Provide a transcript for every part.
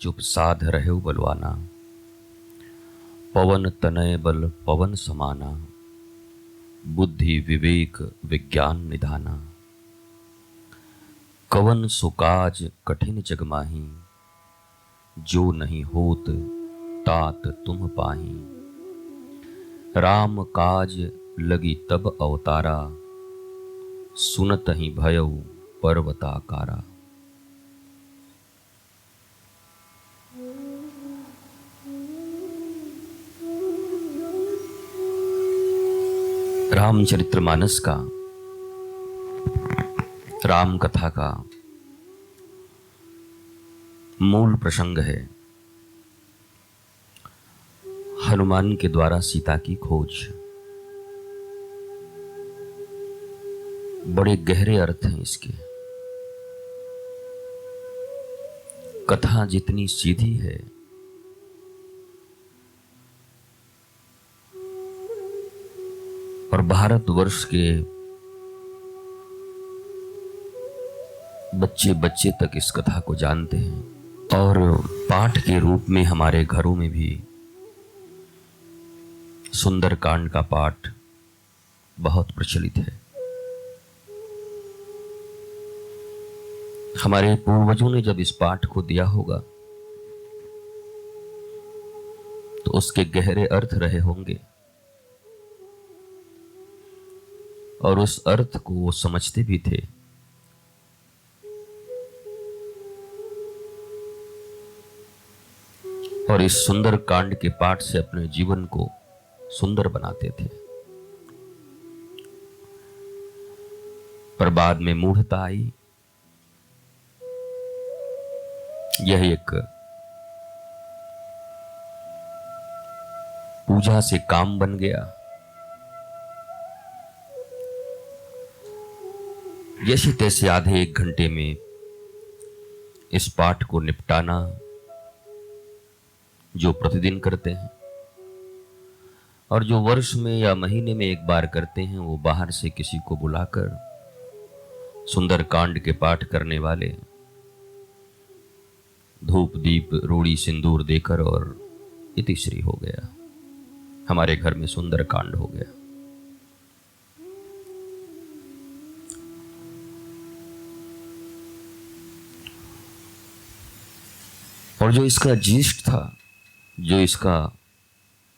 चुप साध रहु बलवाना। पवन तनय बल पवन समाना। बुद्धि विवेक विज्ञान निधाना। कवन सुकाज कठिन जग माही। जो नहीं होत तात तुम पाही। राम काज लगी तब अवतारा। सुनत ही भयउ पर्वताकारा। रामचरितमानस का, राम कथा का मूल प्रसंग है हनुमान के द्वारा सीता की खोज। बड़े गहरे अर्थ हैं इसके। कथा जितनी सीधी है और भारतवर्ष के बच्चे बच्चे तक इस कथा को जानते हैं और पाठ के रूप में हमारे घरों में भी सुंदरकांड का पाठ बहुत प्रचलित है। हमारे पूर्वजों ने जब इस पाठ को दिया होगा तो उसके गहरे अर्थ रहे होंगे और उस अर्थ को वो समझते भी थे। और इस सुंदर कांड के पाठ से अपने जीवन को सुंदर बनाते थे। पर बाद में मूढ़ता आई। यह एक पूजा से काम बन गया। जैसे तैसे आधे एक घंटे में इस पाठ को निपटाना जो प्रतिदिन करते हैं और जो वर्ष में या महीने में एक बार करते हैं, वो बाहर से किसी को बुलाकर सुंदरकांड के पाठ करने वाले धूप दीप रोड़ी सिंदूर देकर और इतिश्री हो गया। हमारे घर में सुंदरकांड हो गया। और जो इसका जीष्ट था, जो इसका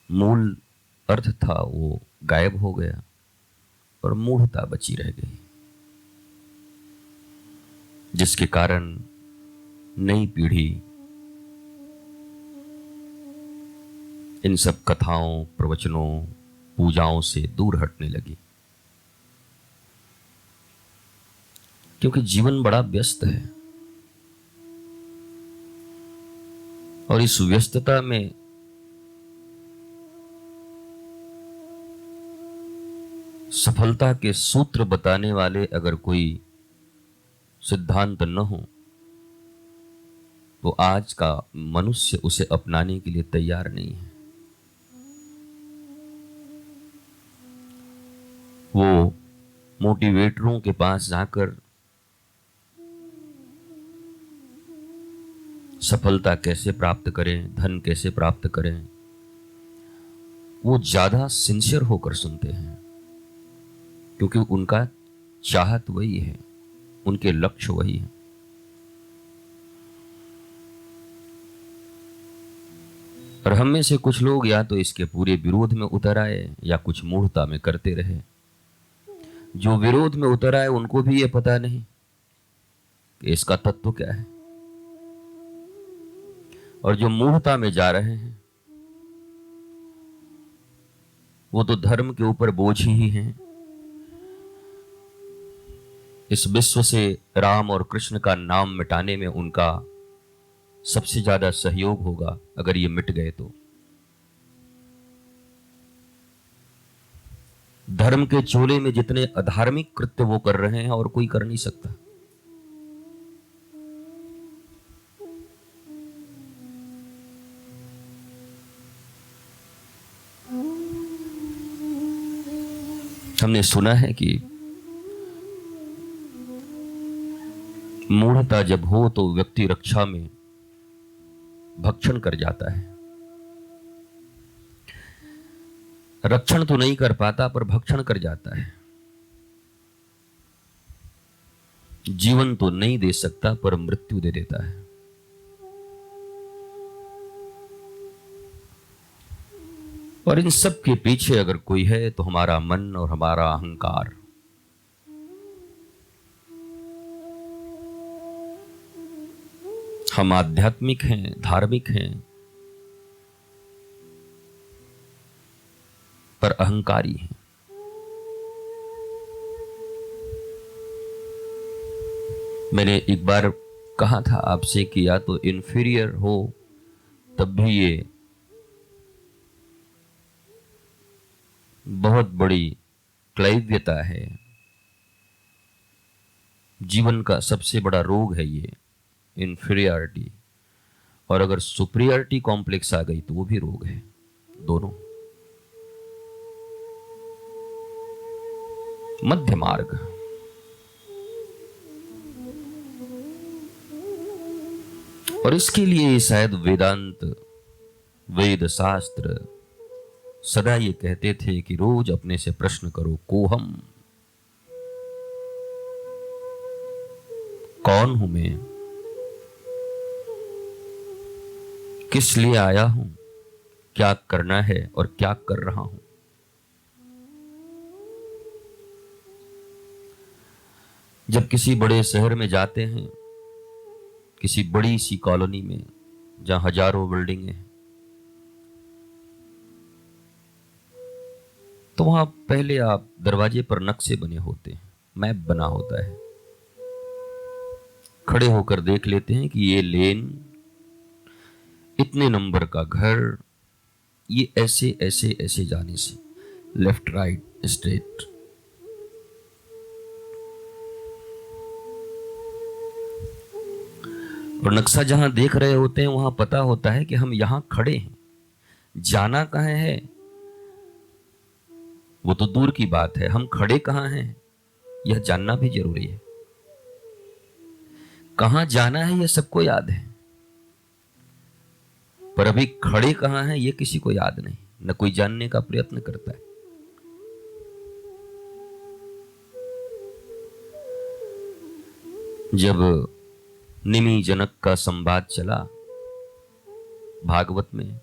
मूल अर्थ था, वो गायब हो गया और मूढ़ता बची रह गई, जिसके कारण नई पीढ़ी इन सब कथाओं, प्रवचनों, पूजाओं से दूर हटने लगी। क्योंकि जीवन बड़ा व्यस्त है और इस व्यस्तता में सफलता के सूत्र बताने वाले अगर कोई सिद्धांत न हो तो आज का मनुष्य उसे अपनाने के लिए तैयार नहीं है। वो मोटिवेटरों के पास जाकर सफलता कैसे प्राप्त करें, धन कैसे प्राप्त करें, वो ज्यादा सिंसियर होकर सुनते हैं, क्योंकि उनका चाहत वही है, उनके लक्ष्य वही है। और हम में से कुछ लोग या तो इसके पूरे विरोध में उतर आए या कुछ मूढ़ता में करते रहे। जो विरोध में उतर आए उनको भी ये पता नहीं कि इसका तत्व क्या है, और जो मूढ़ता में जा रहे हैं वो तो धर्म के ऊपर बोझ ही हैं। इस विश्व से राम और कृष्ण का नाम मिटाने में उनका सबसे ज्यादा सहयोग होगा अगर ये मिट गए तो। धर्म के चोले में जितने अधार्मिक कृत्य वो कर रहे हैं और कोई कर नहीं सकता। हमने सुना है कि मूढ़ता जब हो तो व्यक्ति रक्षा में भक्षण कर जाता है। रक्षण तो नहीं कर पाता पर भक्षण कर जाता है। जीवन तो नहीं दे सकता पर मृत्यु दे देता है। और इन सब के पीछे अगर कोई है तो हमारा मन और हमारा अहंकार। हम आध्यात्मिक हैं, धार्मिक हैं, पर अहंकारी हैं। मैंने एक बार कहा था आपसे कि या तो इंफीरियर हो तब भी ये बहुत बड़ी क्लैव्यता है, जीवन का सबसे बड़ा रोग है ये इंफीरियरिटी। और अगर सुपीरियरिटी कॉम्प्लेक्स आ गई तो वो भी रोग है, दोनों। मध्य मार्ग। और इसके लिए शायद वेदांत, वेद शास्त्र सदा ये कहते थे कि रोज अपने से प्रश्न करो, कोहम, कौन हूं मैं, किस लिए आया हूं, क्या करना है और क्या कर रहा हूं। जब किसी बड़े शहर में जाते हैं, किसी बड़ी सी कॉलोनी में जहां हजारों बिल्डिंगें हैं, तो वहां पहले आप दरवाजे पर नक्शे बने होते हैं, मैप बना होता है। खड़े होकर देख लेते हैं कि ये लेन, इतने नंबर का घर, ये ऐसे ऐसे ऐसे जाने से, लेफ्ट राइट स्ट्रेट। और नक्शा जहां देख रहे होते हैं वहां पता होता है कि हम यहां खड़े हैं, जाना कहां है वो तो दूर की बात है, हम खड़े कहां हैं यह जानना भी जरूरी है। कहां जाना है यह सबको याद है, पर अभी खड़े कहां हैं यह किसी को याद नहीं, न कोई जानने का प्रयत्न करता है। जब निमि जनक का संवाद चला भागवत में,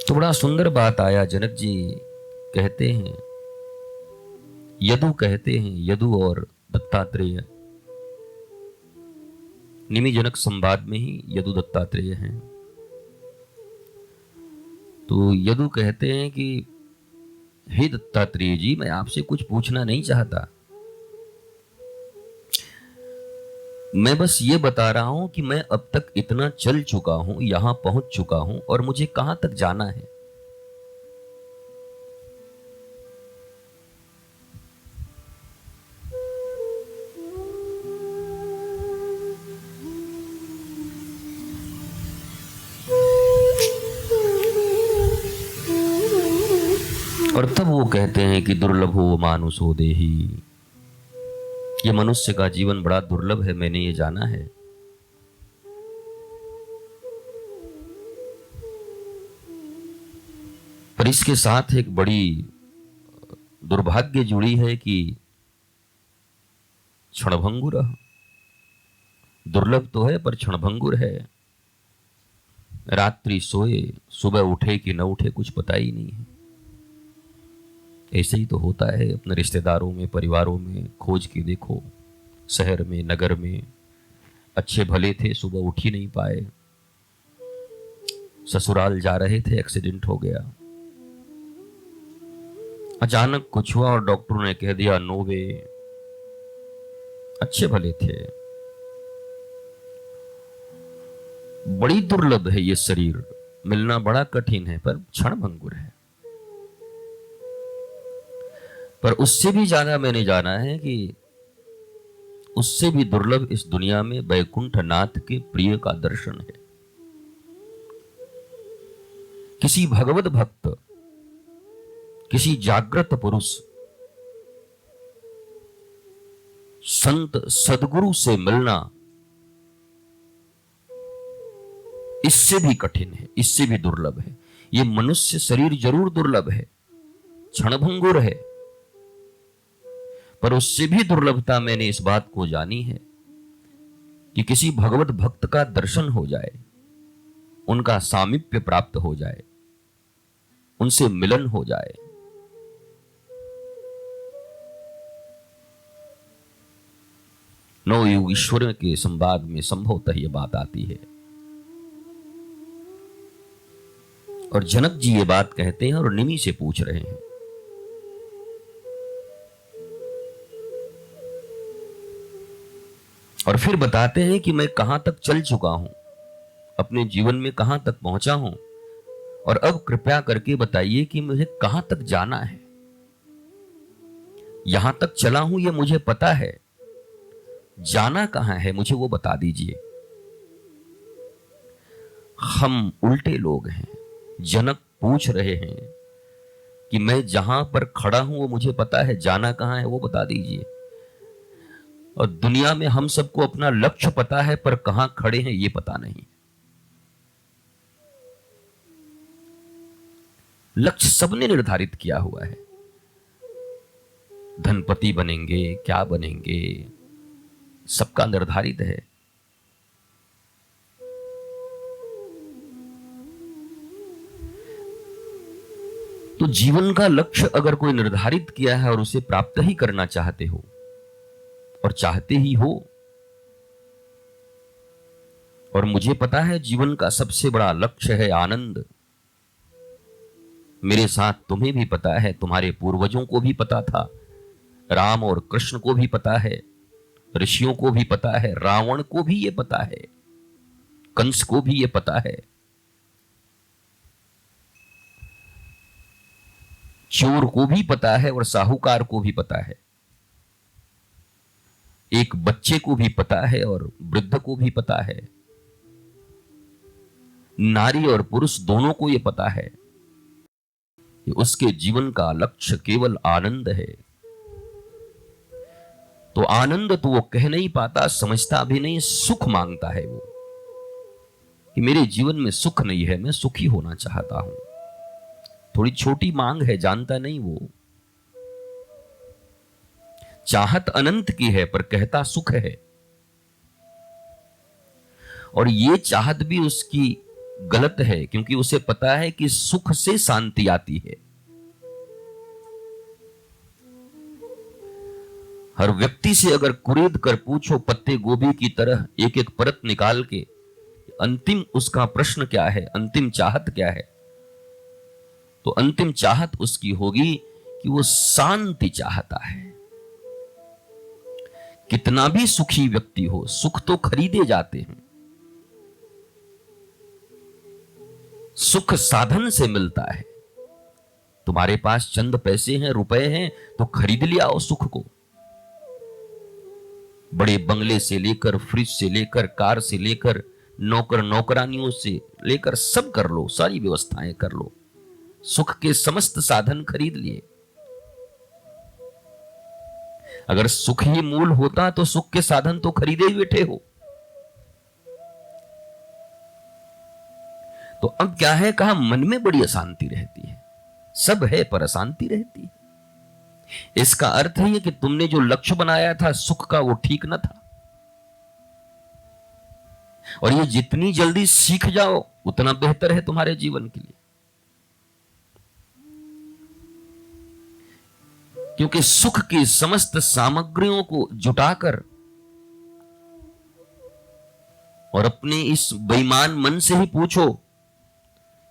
तो बड़ा सुंदर बात आया। जनक जी कहते हैं, यदु कहते हैं, यदु और दत्तात्रेय, निमि जनक संवाद में ही यदु दत्तात्रेय हैं। तो यदु कहते हैं कि हे दत्तात्रेय जी, मैं आपसे कुछ पूछना नहीं चाहता, मैं बस ये बता रहा हूं कि मैं अब तक इतना चल चुका हूं, यहां पहुंच चुका हूं, और मुझे कहां तक जाना है। और तब वो कहते हैं कि दुर्लभो मानुषो देही, ये मनुष्य का जीवन बड़ा दुर्लभ है, मैंने ये जाना है। पर इसके साथ एक बड़ी दुर्भाग्य जुड़ी है कि क्षणभंगुर, दुर्लभ तो है पर क्षणभंगुर है। रात्रि सोए, सुबह उठे कि न उठे कुछ पता ही नहीं है। ऐसे ही तो होता है अपने रिश्तेदारों में, परिवारों में, खोज के देखो, शहर में, नगर में, अच्छे भले थे, सुबह उठ ही नहीं पाए, ससुराल जा रहे थे, एक्सीडेंट हो गया, अचानक कुछ हुआ और डॉक्टरों ने कह दिया नो वे। अच्छे भले थे। बड़ी दुर्लभ है ये शरीर, मिलना बड़ा कठिन है, पर क्षणभंगुर है। पर उससे भी ज्यादा मैंने जाना है कि उससे भी दुर्लभ इस दुनिया में वैकुंठ नाथ के प्रिय का दर्शन है। किसी भगवत भक्त, किसी जागृत पुरुष संत सदगुरु से मिलना इससे भी कठिन है, इससे भी दुर्लभ है। ये मनुष्य शरीर जरूर दुर्लभ है, क्षणभंगुर है, पर उससे भी दुर्लभता मैंने इस बात को जानी है कि किसी भगवत भक्त का दर्शन हो जाए, उनका सामीप्य प्राप्त हो जाए, उनसे मिलन हो जाए। नवयुग ईश्वर के संवाद में संभवतः यह बात आती है। और जनक जी ये बात कहते हैं और निमि से पूछ रहे हैं। और फिर बताते हैं कि मैं कहां तक चल चुका हूं, अपने जीवन में कहां तक पहुंचा हूं, और अब कृपया करके बताइए कि मुझे कहां तक जाना है। यहां तक चला हूं ये मुझे पता है, जाना कहां है मुझे वो बता दीजिए। हम उल्टे लोग हैं। जनक पूछ रहे हैं कि मैं जहां पर खड़ा हूं वो मुझे पता है, जाना कहां है वो बता दीजिए। और दुनिया में हम सबको अपना लक्ष्य पता है, पर कहां खड़े हैं ये पता नहीं। लक्ष्य सबने निर्धारित किया हुआ है, धनपति बनेंगे, क्या बनेंगे, सबका निर्धारित है। तो जीवन का लक्ष्य अगर कोई निर्धारित किया है और उसे प्राप्त ही करना चाहते हो, और चाहते ही हो, और मुझे पता है जीवन का सबसे बड़ा लक्ष्य है आनंद। मेरे साथ तुम्हें भी पता है, तुम्हारे पूर्वजों को भी पता था, राम और कृष्ण को भी पता है, ऋषियों को भी पता है, रावण को भी ये पता है, कंस को भी ये पता है, चोर को भी पता है और साहूकार को भी पता है, एक बच्चे को भी पता है और वृद्ध को भी पता है, नारी और पुरुष दोनों को यह पता है कि उसके जीवन का लक्ष्य केवल आनंद है। तो आनंद तो वो कह नहीं पाता, समझता भी नहीं, सुख मांगता है वो कि मेरे जीवन में सुख नहीं है, मैं सुखी होना चाहता हूं। थोड़ी छोटी मांग है, जानता नहीं वो। चाहत अनंत की है पर कहता सुख है। और ये चाहत भी उसकी गलत है, क्योंकि उसे पता है कि सुख से शांति आती है। हर व्यक्ति से अगर कुरेद कर पूछो पत्ते गोभी की तरह एक एक परत निकाल के, अंतिम उसका प्रश्न क्या है, अंतिम चाहत क्या है, तो अंतिम चाहत उसकी होगी कि वो शांति चाहता है। कितना भी सुखी व्यक्ति हो, सुख तो खरीदे जाते हैं, सुख साधन से मिलता है। तुम्हारे पास चंद पैसे हैं, रुपए हैं, तो खरीद लिया हो सुख को। बड़े बंगले से लेकर, फ्रिज से लेकर, कार से लेकर, नौकर नौकरानियों से लेकर सब कर लो, सारी व्यवस्थाएं कर लो, सुख के समस्त साधन खरीद लिए। अगर सुख ही मूल होता तो सुख के साधन तो खरीदे ही बैठे हो। तो अब क्या है, कहा मन में बड़ी अशांति रहती है, सब है पर अशांति रहती है। इसका अर्थ है कि तुमने जो लक्ष्य बनाया था सुख का, वो ठीक न था। और ये जितनी जल्दी सीख जाओ उतना बेहतर है तुम्हारे जीवन के लिए, क्योंकि सुख की समस्त सामग्रियों को जुटाकर और अपने इस बेईमान मन से ही पूछो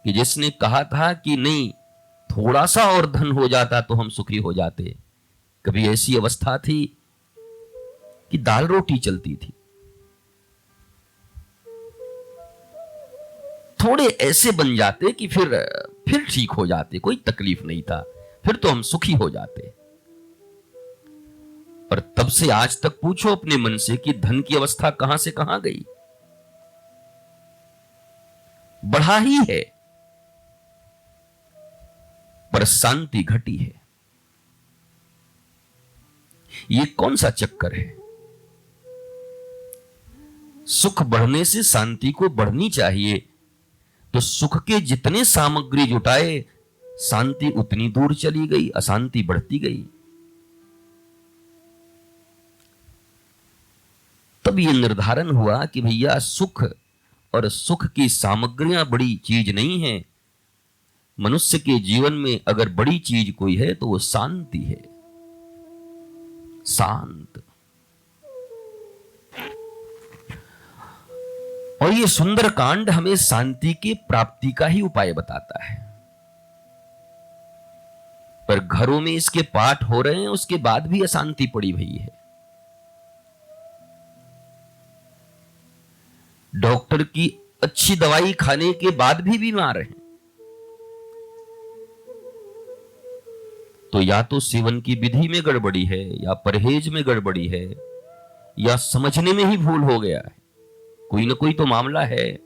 कि जिसने कहा था कि नहीं थोड़ा सा और धन हो जाता तो हम सुखी हो जाते, कभी ऐसी अवस्था थी कि दाल रोटी चलती थी, थोड़े ऐसे बन जाते कि फिर ठीक हो जाते, कोई तकलीफ नहीं था, फिर तो हम सुखी हो जाते। पर तब से आज तक पूछो अपने मन से कि धन की अवस्था कहां से कहां गई। बढ़ा ही है पर शांति घटी है। ये कौन सा चक्कर है? सुख बढ़ने से शांति को बढ़नी चाहिए, तो सुख के जितने सामग्री जुटाए शांति उतनी दूर चली गई, अशांति बढ़ती गई। तब यह निर्धारण हुआ कि भैया सुख और सुख की सामग्रियां बड़ी चीज नहीं है। मनुष्य के जीवन में अगर बड़ी चीज कोई है तो वो शांति है। शांत। और ये सुंदर कांड हमें शांति की प्राप्ति का ही उपाय बताता है। पर घरों में इसके पाठ हो रहे हैं, उसके बाद भी अशांति पड़ी हुई है। डॉक्टर की अच्छी दवाई खाने के बाद भी बीमार हैं। तो या तो सेवन की विधि में गड़बड़ी है, या परहेज में गड़बड़ी है, या समझने में ही भूल हो गया है। कोई ना कोई तो मामला है।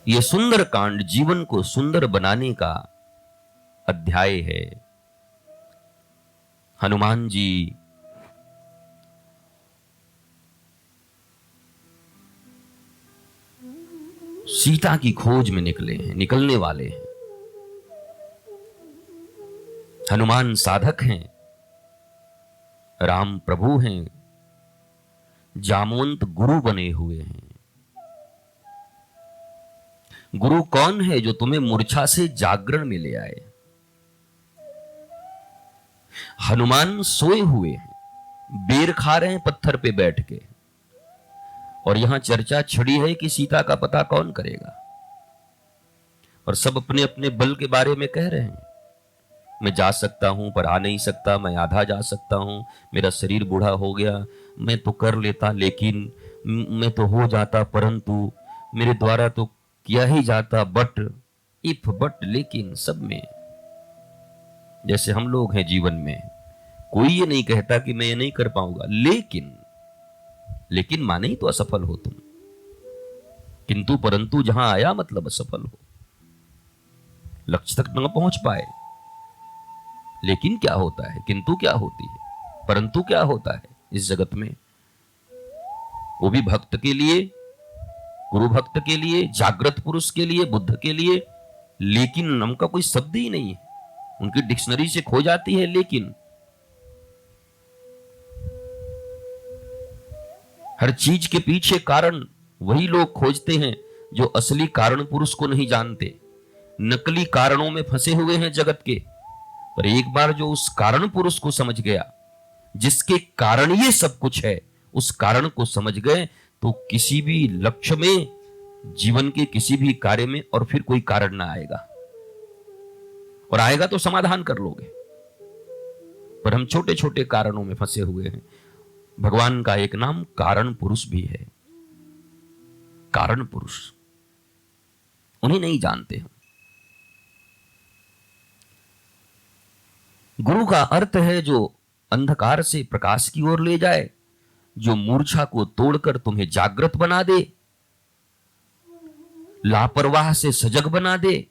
यह सुंदर कांड जीवन को सुंदर बनाने का अध्याय है। हनुमान जी सीता की खोज में निकले हैं, निकलने वाले हैं। हनुमान साधक हैं, राम प्रभु हैं, जामवंत गुरु बने हुए हैं। गुरु कौन है? जो तुम्हें मूर्छा से जागरण में ले आए। हनुमान सोए हुए हैं, बेर खा रहे हैं पत्थर पे बैठ के, और यहां चर्चा छिड़ी है कि सीता का पता कौन करेगा। और सब अपने अपने बल के बारे में कह रहे हैं। मैं जा सकता हूं पर आ नहीं सकता, मैं आधा जा सकता हूं, मेरा शरीर बूढ़ा हो गया, मैं तो कर लेता लेकिन, मैं तो हो जाता परंतु, मेरे द्वारा तो किया ही जाता, बट इफ बट लेकिन, सब में जैसे हम लोग हैं जीवन में। कोई ये नहीं कहता कि मैं ये नहीं कर पाऊंगा, लेकिन माने ही तो असफल हो तुम। किंतु परंतु जहां आया मतलब असफल हो, लक्ष्य तक न पहुंच पाए। लेकिन क्या होता है? किंतु क्या होती है? परंतु क्या होता है इस जगत में? वो भी भक्त के लिए, गुरु भक्त के लिए, जागृत पुरुष के लिए, बुद्ध के लिए। लेकिन नाम का कोई शब्द ही नहीं है। उनकी डिक्शनरी से खो जाती है लेकिन। हर चीज के पीछे कारण वही लोग खोजते हैं जो असली कारण पुरुष को नहीं जानते। नकली कारणों में फंसे हुए हैं जगत के। पर एक बार जो उस कारण पुरुष को समझ गया, जिसके कारण ये सब कुछ है, उस कारण को समझ गए, तो किसी भी लक्ष्य में, जीवन के किसी भी कार्य में और फिर कोई कारण ना आएगा। और आएगा तो समाधान कर लोगे। पर हम छोटे छोटे कारणों में फंसे हुए हैं। भगवान का एक नाम कारण पुरुष भी है। कारण पुरुष, उन्हें नहीं जानते हम। गुरु का अर्थ है जो अंधकार से प्रकाश की ओर ले जाए, जो मूर्छा को तोड़कर तुम्हें जागृत बना दे, लापरवाह से सजग बना दे।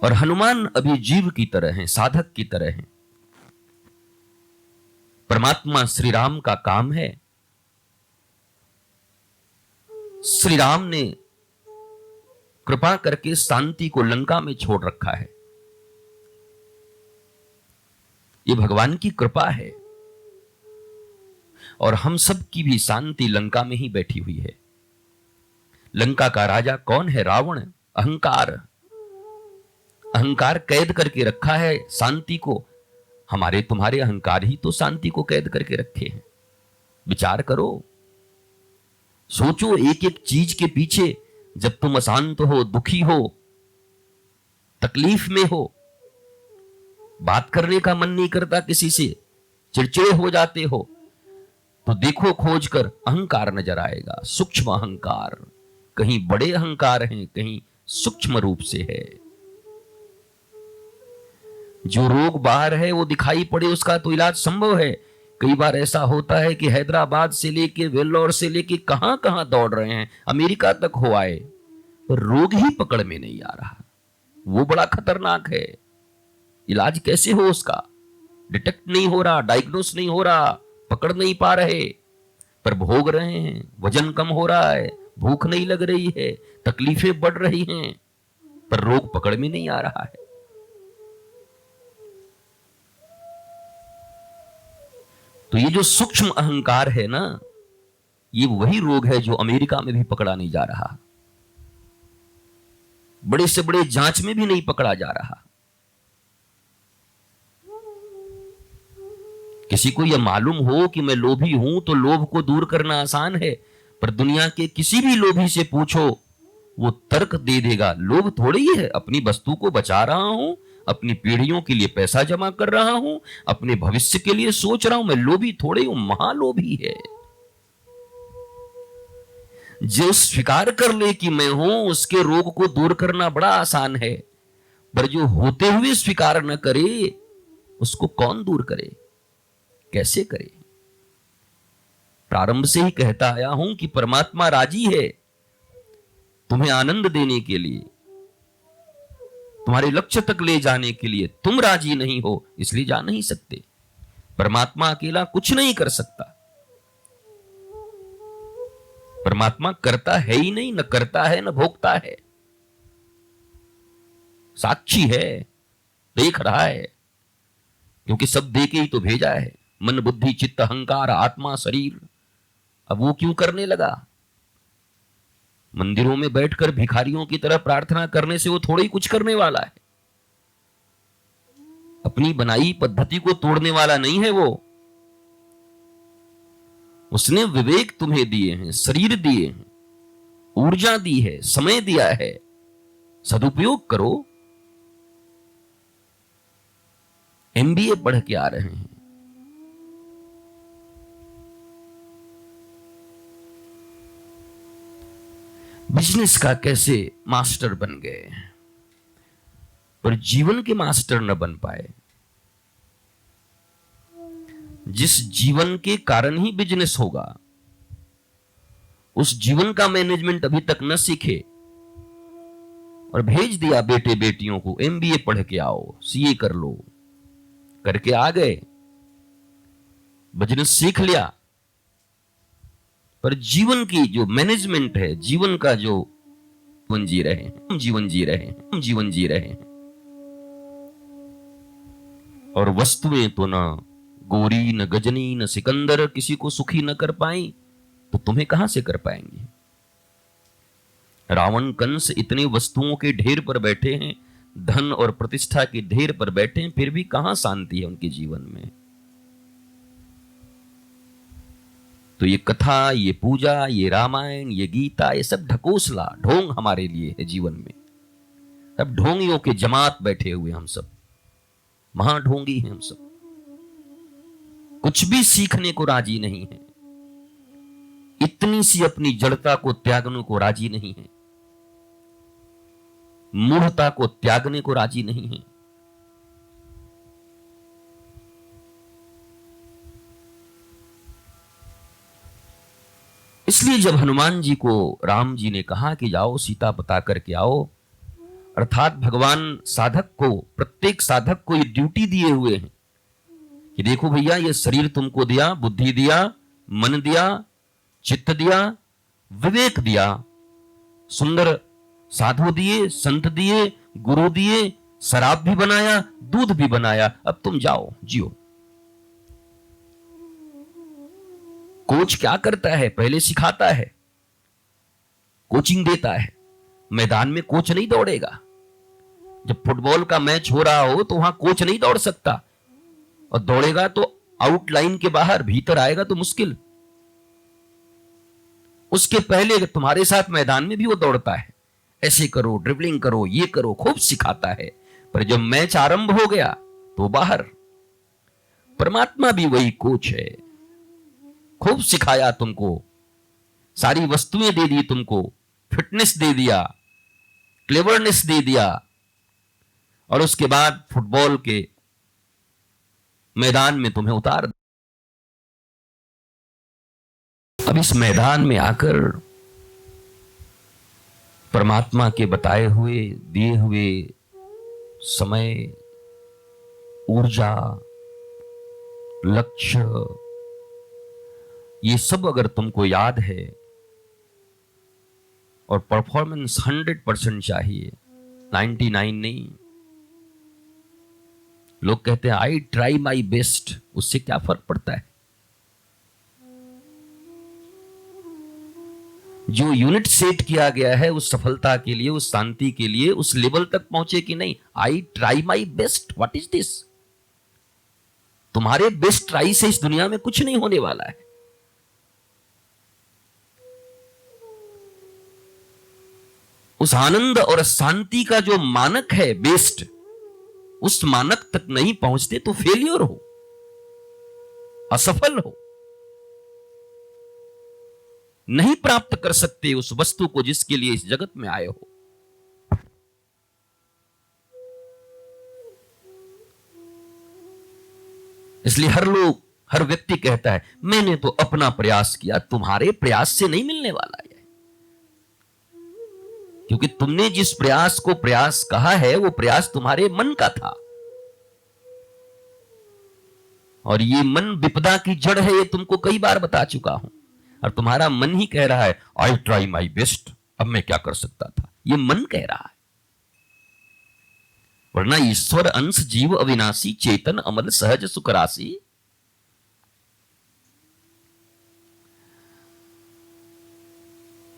और हनुमान अभी जीव की तरह हैं, साधक की तरह हैं। परमात्मा श्री राम का काम है। श्री राम ने कृपा करके शांति को लंका में छोड़ रखा है। ये भगवान की कृपा है। और हम सब की भी शांति लंका में ही बैठी हुई है। लंका का राजा कौन है? रावण। अहंकार, अहंकार कैद करके रखा है शांति को। हमारे तुम्हारे अहंकार ही तो शांति को कैद करके रखे हैं। विचार करो, सोचो, एक एक चीज के पीछे जब तुम अशांत हो, दुखी हो, तकलीफ में हो, बात करने का मन नहीं करता किसी से, चिड़चिड़े हो जाते हो, तो देखो खोज कर, अहंकार नजर आएगा। सूक्ष्म अहंकार, कहीं बड़े अहंकार हैं, कहीं सूक्ष्म रूप से है। जो रोग बाहर है वो दिखाई पड़े, उसका तो इलाज संभव है। कई बार ऐसा होता है कि हैदराबाद से लेके, वेल्लोर से लेके कहां कहां दौड़ रहे हैं, अमेरिका तक हो आए, पर रोग ही पकड़ में नहीं आ रहा। वो बड़ा खतरनाक है। इलाज कैसे हो उसका? डिटेक्ट नहीं हो रहा, डायग्नोस नहीं हो रहा, पकड़ नहीं पा रहे, पर भोग रहे हैं। वजन कम हो रहा है, भूख नहीं लग रही है, तकलीफें बढ़ रही हैं, पर रोग पकड़ में नहीं आ रहा है। तो ये जो सूक्ष्म अहंकार है ना, ये वही रोग है जो अमेरिका में भी पकड़ा नहीं जा रहा, बड़े से बड़े जांच में भी नहीं पकड़ा जा रहा। किसी को यह मालूम हो कि मैं लोभी हूं तो लोभ को दूर करना आसान है, पर दुनिया के किसी भी लोभी से पूछो, वो तर्क दे देगा, लोभ थोड़ी ही है, अपनी वस्तु को बचा रहा हूं, अपनी पीढ़ियों के लिए पैसा जमा कर रहा हूं, अपने भविष्य के लिए सोच रहा हूं, मैं लोभी थोड़ी हूं, महालोभी है। जो स्वीकार कर ले कि मैं हूं, उसके रोग को दूर करना बड़ा आसान है, पर जो होते हुए स्वीकार न करे, उसको कौन दूर करे, कैसे करे? प्रारंभ से ही कहता आया हूं कि परमात्मा राजी है तुम्हें आनंद देने के लिए, तुम्हारे लक्ष्य तक ले जाने के लिए। तुम राजी नहीं हो, इसलिए जा नहीं सकते। परमात्मा अकेला कुछ नहीं कर सकता। परमात्मा करता है ही नहीं, न करता है न भोगता है, साक्षी है, देख रहा है, क्योंकि सब दे के ही तो भेजा है। मन बुद्धि चित्त अहंकार आत्मा शरीर, अब वो क्यों करने लगा? मंदिरों में बैठकर भिखारियों की तरह प्रार्थना करने से वो थोड़ा ही कुछ करने वाला है। अपनी बनाई पद्धति को तोड़ने वाला नहीं है वो। उसने विवेक तुम्हें दिए हैं, शरीर दिए हैं, ऊर्जा दी है, समय दिया है, सदुपयोग करो। एमबीए पढ़ के आ रहे हैं, बिजनेस का कैसे मास्टर बन गए, पर जीवन के मास्टर न बन पाए। जिस जीवन के कारण ही बिजनेस होगा, उस जीवन का मैनेजमेंट अभी तक न सीखे और भेज दिया बेटे बेटियों को, एमबीए पढ़ के आओ, सीए कर लो, करके आ गए, बिजनेस सीख लिया, पर जीवन की जो मैनेजमेंट है, जीवन का जो जीवन जी रहे हैं, हम जीवन जी रहे हैं, हम जीवन जी रहे हैं, और वस्तुएं तो ना गोरी न गजनी न सिकंदर किसी को सुखी न कर पाई, तो तुम्हें कहां से कर पाएंगे? रावण कंस इतने वस्तुओं के ढेर पर बैठे हैं, धन और प्रतिष्ठा के ढेर पर बैठे हैं, फिर भी कहां शांति है उनके जीवन में? तो ये कथा, ये पूजा, ये रामायण, ये गीता, ये सब ढकोसला ढोंग हमारे लिए है जीवन में। सब ढोंगियों के जमात बैठे हुए, हम सब महाढोंगी हैं, हम सब कुछ भी सीखने को राजी नहीं है, इतनी सी अपनी जड़ता को त्यागने को राजी नहीं है, मूढ़ता को त्यागने को राजी नहीं है। इसलिए जब हनुमान जी को राम जी ने कहा कि जाओ सीता पता करके आओ, अर्थात भगवान साधक को, प्रत्येक साधक को ये ड्यूटी दिए हुए हैं कि देखो भैया, ये शरीर तुमको दिया, बुद्धि दिया, मन दिया, चित्त दिया, विवेक दिया, सुंदर साधु दिए, संत दिए, गुरु दिए, शराब भी बनाया, दूध भी बनाया, अब तुम जाओ जियो। कोच क्या करता है? पहले सिखाता है, कोचिंग देता है। मैदान में कोच नहीं दौड़ेगा। जब फुटबॉल का मैच हो रहा हो तो वहां कोच नहीं दौड़ सकता, और दौड़ेगा तो आउटलाइन के बाहर, भीतर आएगा तो मुश्किल। उसके पहले तुम्हारे साथ मैदान में भी वो दौड़ता है, ऐसे करो, ड्रिबलिंग करो, ये करो, खूब सिखाता है। पर जब मैच आरंभ हो गया तो बाहर। परमात्मा भी वही कोच है, खूब सिखाया तुमको, सारी वस्तुएं दे दी तुमको, फिटनेस दे दिया, क्लेवरनेस दे दिया, और उसके बाद फुटबॉल के मैदान में तुम्हें उतार। अब इस मैदान में आकर परमात्मा के बताए हुए, दिए हुए समय, ऊर्जा, लक्ष्य, ये सब अगर तुमको याद है और परफॉर्मेंस 100% चाहिए, 99 नहीं। लोग कहते हैं आई ट्राई माई बेस्ट, उससे क्या फर्क पड़ता है? जो यूनिट सेट किया गया है उस सफलता के लिए, उस शांति के लिए, उस लेवल तक पहुंचे कि नहीं। I try my best, what is this? तुम्हारे बेस्ट ट्राई से इस दुनिया में कुछ नहीं होने वाला है। उस आनंद और शांति का जो मानक है बेस्ट, उस मानक तक नहीं पहुंचते तो फेलियर हो, असफल हो, नहीं प्राप्त कर सकते उस वस्तु को जिसके लिए इस जगत में आए हो। इसलिए हर व्यक्ति कहता है मैंने तो अपना प्रयास किया। तुम्हारे प्रयास से नहीं मिलने वाला है, क्योंकि तुमने जिस प्रयास को प्रयास कहा है वो प्रयास तुम्हारे मन का था, और ये मन विपदा की जड़ है, ये तुमको कई बार बता चुका हूं। और तुम्हारा मन ही कह रहा है आई ट्राई माई बेस्ट, अब मैं क्या कर सकता था, ये मन कह रहा है। वरना ईश्वर अंश जीव अविनाशी, चेतन अमल सहज सुख राशि।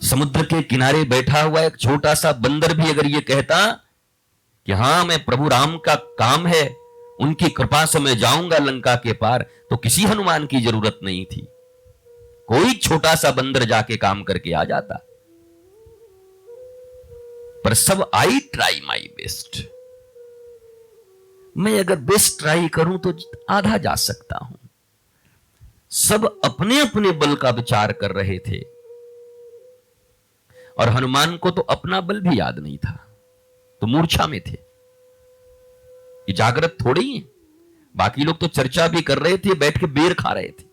समुद्र के किनारे बैठा हुआ एक छोटा सा बंदर भी अगर ये कहता कि हां मैं प्रभु राम का काम है, उनकी कृपा से मैं जाऊंगा लंका के पार, तो किसी हनुमान की जरूरत नहीं थी। कोई छोटा सा बंदर जाके काम करके आ जाता। पर सब आई ट्राई माई बेस्ट, मैं अगर बेस्ट ट्राई करूं तो आधा जा सकता हूं। सब अपने अपने बल का विचार कर रहे थे, और हनुमान को तो अपना बल भी याद नहीं था, तो मूर्छा में थे। ये जागृत थोड़ी है। बाकी लोग तो चर्चा भी कर रहे थे, बैठ के बेर खा रहे थे।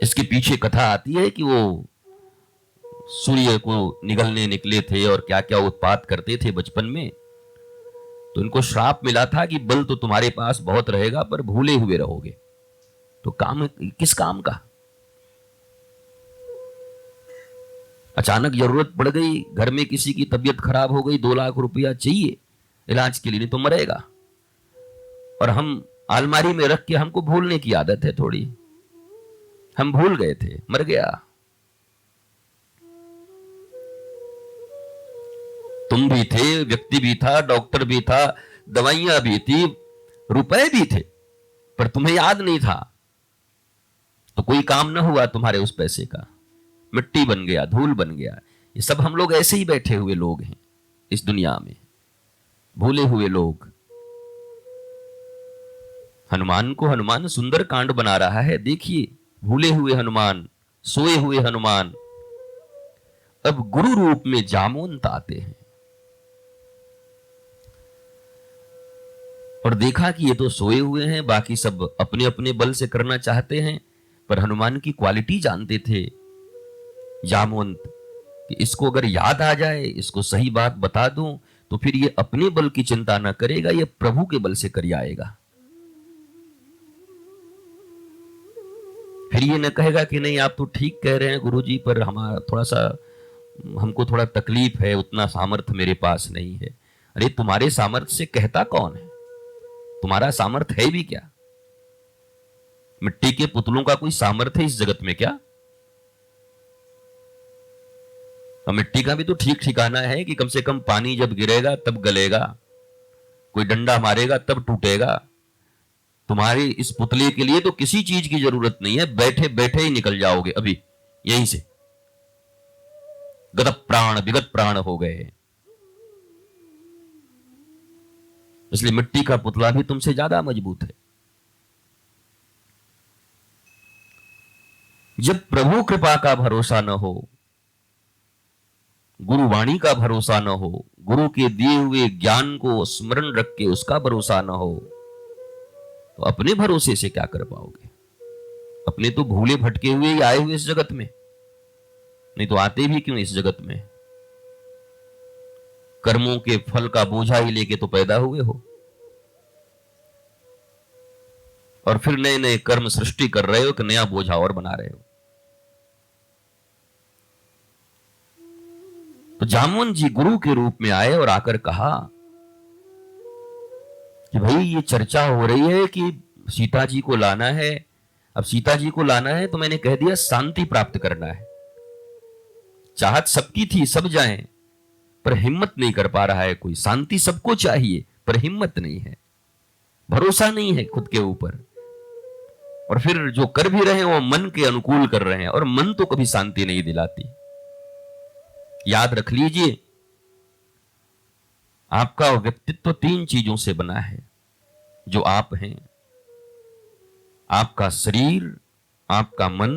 इसके पीछे कथा आती है कि वो सूर्य को निगलने निकले थे और क्या क्या उत्पात करते थे बचपन में, तो इनको श्राप मिला था कि बल तो तुम्हारे पास बहुत रहेगा पर भूले हुए रहोगे। तो काम किस काम का? अचानक जरूरत पड़ गई, घर में किसी की तबीयत खराब हो गई, 2 लाख रुपया चाहिए इलाज के लिए, नहीं तो मरेगा। और हम अलमारी में रख के, हमको भूलने की आदत है थोड़ी, हम भूल गए थे, मर गया। तुम भी थे, व्यक्ति भी था, डॉक्टर भी था, दवाइयां भी थी, रुपए भी थे, पर तुम्हें याद नहीं था, तो कोई काम ना हुआ तुम्हारे उस पैसे का, मिट्टी बन गया, धूल बन गया। ये सब हम लोग ऐसे ही बैठे हुए लोग हैं इस दुनिया में, भूले हुए लोग। हनुमान को हनुमान सुंदर कांड बना रहा है, देखिए, भूले हुए हनुमान, सोए हुए हनुमान अब गुरु रूप में जामवंत आते हैं। और देखा कि ये तो सोए हुए हैं, बाकी सब अपने अपने बल से करना चाहते हैं, पर हनुमान की क्वालिटी जानते थे जामवंत कि इसको अगर याद आ जाए, इसको सही बात बता दूं, तो फिर ये अपने बल की चिंता ना करेगा, ये प्रभु के बल से कर आएगा। फिर ये न कहेगा कि नहीं आप तो ठीक कह रहे हैं गुरुजी, पर हमारा थोड़ा सा, हमको थोड़ा तकलीफ है, उतना सामर्थ्य मेरे पास नहीं है। अरे तुम्हारे सामर्थ्य से कहता कौन है? तुम्हारा सामर्थ्य है भी क्या? मिट्टी के पुतलों का कोई सामर्थ्य है इस जगत में क्या? और मिट्टी का भी तो ठीक ठिकाना है कि कम से कम पानी जब गिरेगा तब गलेगा, कोई डंडा मारेगा तब टूटेगा। तुम्हारे इस पुतले के लिए तो किसी चीज की जरूरत नहीं है, बैठे बैठे ही निकल जाओगे अभी यहीं से, गत प्राण विगत प्राण हो गए। इसलिए मिट्टी का पुतला भी तुमसे ज्यादा मजबूत है। जब प्रभु कृपा का भरोसा न हो, गुरु वाणी का भरोसा न हो, गुरु के दिए हुए ज्ञान को स्मरण रख के उसका भरोसा न हो, तो अपने भरोसे से क्या कर पाओगे? अपने तो भूले भटके हुए ही आए हुए इस जगत में, नहीं तो आते भी क्यों इस जगत में? कर्मों के फल का बोझा ही लेके तो पैदा हुए हो, और फिर नए नए कर्म सृष्टि कर रहे हो कि नया बोझा और बना रहे हो। तो जामवंत जी गुरु के रूप में आए और आकर कहा कि भाई ये चर्चा हो रही है कि सीता जी को लाना है। अब सीता जी को लाना है तो मैंने कह दिया शांति प्राप्त करना है। चाहत सबकी थी सब जाएं, पर हिम्मत नहीं कर पा रहा है कोई। शांति सबको चाहिए पर हिम्मत नहीं है, भरोसा नहीं है खुद के ऊपर। और फिर जो कर भी रहे हैं वो मन के अनुकूल कर रहे हैं, और मन तो कभी शांति नहीं दिलाती। याद रख लीजिए, आपका व्यक्तित्व 3 चीजों से बना है जो आप हैं। आपका शरीर, आपका मन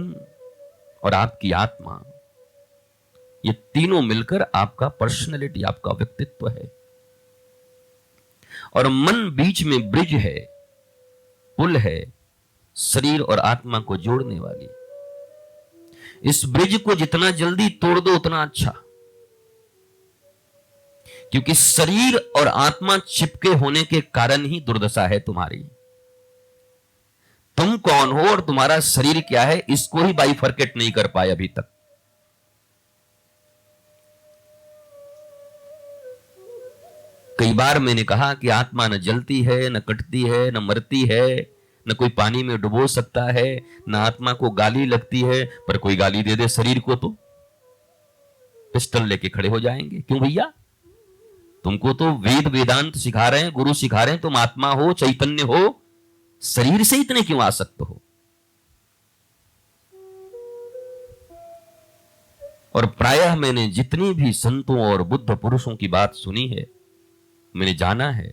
और आपकी आत्मा, ये तीनों मिलकर आपका पर्सनैलिटी, आपका व्यक्तित्व है। और मन बीच में ब्रिज है, पुल है, शरीर और आत्मा को जोड़ने वाली। इस ब्रिज को जितना जल्दी तोड़ दो उतना अच्छा, क्योंकि शरीर और आत्मा चिपके होने के कारण ही दुर्दशा है तुम्हारी। तुम कौन हो और तुम्हारा शरीर क्या है, इसको ही बाइफरकेट नहीं कर पाए अभी तक। कई बार मैंने कहा कि आत्मा न जलती है, न कटती है, न मरती है, न कोई पानी में डुबो सकता है, न आत्मा को गाली लगती है। पर कोई गाली दे दे शरीर को तो पिस्टल लेके खड़े हो जाएंगे। क्यों भैया? तुमको तो वेद वेदांत सिखा रहे हैं, गुरु सिखा रहे हैं, तुम आत्मा हो, चैतन्य हो, शरीर से इतने क्यों आसक्त हो? और प्रायः मैंने जितनी भी संतों और बुद्ध पुरुषों की बात सुनी है, मैंने जाना है,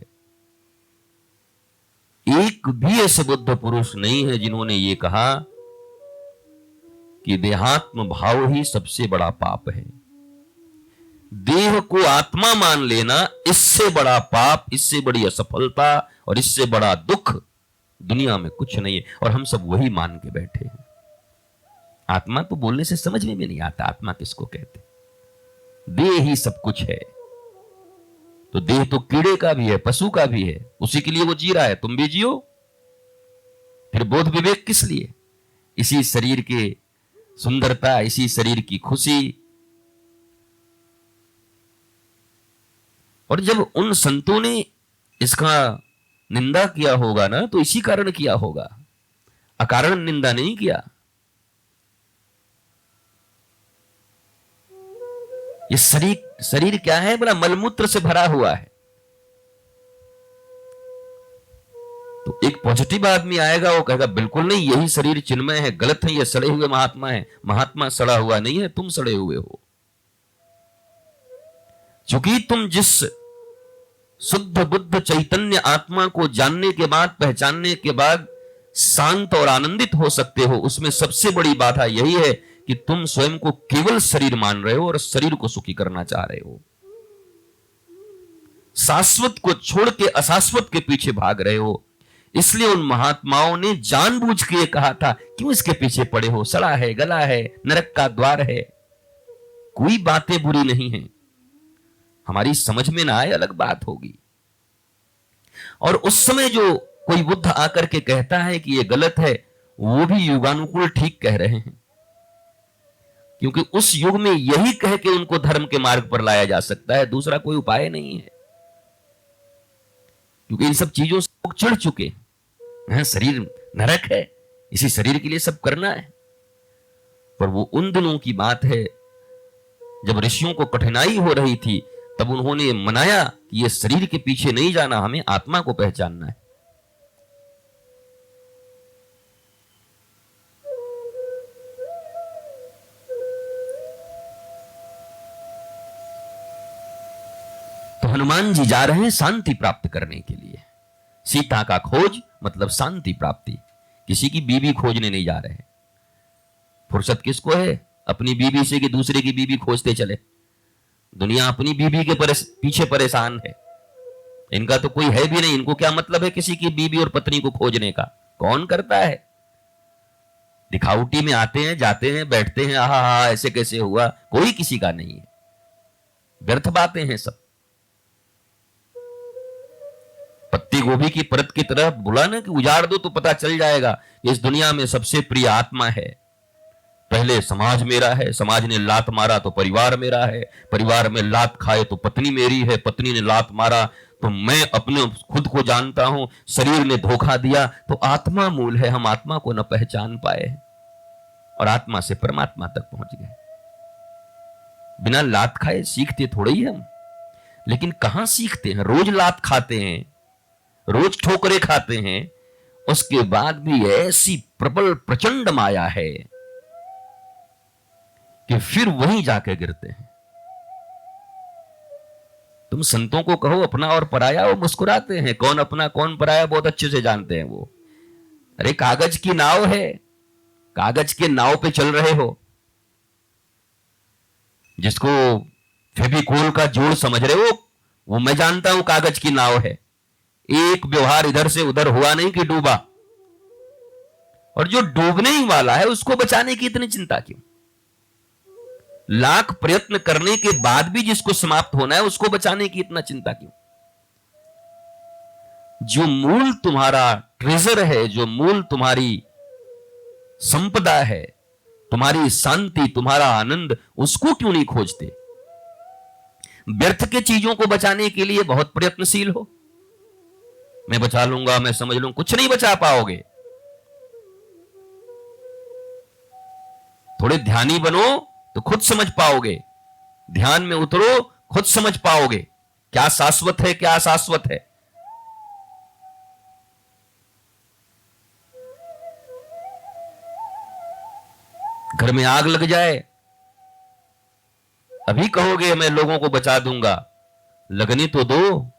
एक भी ऐसे बुद्ध पुरुष नहीं है जिन्होंने ये कहा कि देहात्म भाव ही सबसे बड़ा पाप है। देह को आत्मा मान लेना, इससे बड़ा पाप, इससे बड़ी असफलता और इससे बड़ा दुख दुनिया में कुछ नहीं है। और हम सब वही मान के बैठे हैं। आत्मा तो बोलने से समझ में भी नहीं आता आत्मा किसको कहते। देह ही सब कुछ है। तो देह तो कीड़े का भी है, पशु का भी है, उसी के लिए वो जी रहा है, तुम भी जियो। फिर बोध विवेक किस लिए? इसी शरीर के सुंदरता, इसी शरीर की खुशी। और जब उन संतों ने इसका निंदा किया होगा ना, तो इसी कारण किया होगा, अकारण निंदा नहीं किया। ये शरीर क्या है? बोला मलमूत्र से भरा हुआ है। तो एक पॉजिटिव आदमी आएगा, वो कहेगा बिल्कुल नहीं, यही शरीर चिन्मय है, गलत है, ये सड़े हुए महात्मा है। महात्मा सड़ा हुआ नहीं है, तुम सड़े हुए हो। क्योंकि तुम जिस शुद्ध बुद्ध चैतन्य आत्मा को जानने के बाद, पहचानने के बाद शांत और आनंदित हो सकते हो, उसमें सबसे बड़ी बाधा यही है कि तुम स्वयं को केवल शरीर मान रहे हो और शरीर को सुखी करना चाह रहे हो। शाश्वत को छोड़ के अशाश्वत के पीछे भाग रहे हो। इसलिए उन महात्माओं ने जानबूझ के कहा था, क्यों इसके पीछे पड़े हो? सड़ा है, गला है, नरक का द्वार है। कोई बातें बुरी नहीं है, हमारी समझ में ना आए अलग बात होगी। और उस समय जो कोई बुद्ध आकर के कहता है कि ये गलत है, वो भी युगानुकूल ठीक कह रहे हैं। क्योंकि उस युग में यही कह के उनको धर्म के मार्ग पर लाया जा सकता है, दूसरा कोई उपाय नहीं है। क्योंकि इन सब चीजों से लोग चिढ़ चुके हैं। शरीर नरक है, इसी शरीर के लिए सब करना है। पर वो उन दिनों की बात है जब ऋषियों को कठिनाई हो रही थी, तब उन्होंने मनाया कि ये शरीर के पीछे नहीं जाना, हमें आत्मा को पहचानना है। तो हनुमान जी जा रहे हैं शांति प्राप्त करने के लिए। सीता का खोज मतलब शांति प्राप्ति। किसी की बीवी खोजने नहीं जा रहे हैं। फुर्सत किसको है अपनी बीवी से कि दूसरे की बीवी खोजते चले? दुनिया अपनी बीवी के पीछे परेशान है। इनका तो कोई है भी नहीं, इनको क्या मतलब है किसी की बीवी और पत्नी को खोजने का? कौन करता है? दिखावटी में आते हैं, जाते हैं, बैठते हैं, आहा हा ऐसे कैसे हुआ, कोई किसी का नहीं है। व्यर्थ बातें हैं सब। पत्ती गोभी की परत की तरह बोला ना कि उजाड़ दो तो पता चल जाएगा कि इस दुनिया में सबसे प्रिय आत्मा है। पहले समाज मेरा है, समाज ने लात मारा तो परिवार मेरा है, परिवार में लात खाए तो पत्नी मेरी है, पत्नी ने लात मारा तो मैं अपने खुद को जानता हूं, शरीर ने धोखा दिया तो आत्मा मूल है। हम आत्मा को न पहचान पाए और आत्मा से परमात्मा तक पहुंच गए। बिना लात खाए सीखते थोड़े ही हम, लेकिन कहां सीखते हैं? रोज लात खाते हैं, रोज ठोकरे खाते हैं, उसके बाद भी ऐसी प्रबल प्रचंड माया है कि फिर वहीं जाके गिरते हैं। तुम संतों को कहो अपना और पराया, वो मुस्कुराते हैं। कौन अपना कौन पराया बहुत अच्छे से जानते हैं वो। अरे कागज की नाव है, कागज के नाव पे चल रहे हो, जिसको फेविकोल का जोड़ समझ रहे हो, वो मैं जानता हूं कागज की नाव है। एक व्यवहार इधर से उधर हुआ नहीं कि डूबा, और जो डूबने ही वाला है उसको बचाने की इतनी चिंता क्यों? लाख प्रयत्न करने के बाद भी जिसको समाप्त होना है उसको बचाने की इतना चिंता क्यों? जो मूल तुम्हारा ट्रेजर है, जो मूल तुम्हारी संपदा है, तुम्हारी शांति, तुम्हारा आनंद, उसको क्यों नहीं खोजते? व्यर्थ के चीजों को बचाने के लिए बहुत प्रयत्नशील हो। मैं बचा लूंगा, मैं समझ लूंगा, कुछ नहीं बचा पाओगे। थोड़े ध्यानी बनो तो खुद समझ पाओगे, ध्यान में उतरो खुद समझ पाओगे क्या शाश्वत है, क्या अशाश्वत है। घर में आग लग जाए, अभी कहोगे मैं लोगों को बचा दूंगा, लगने तो दो।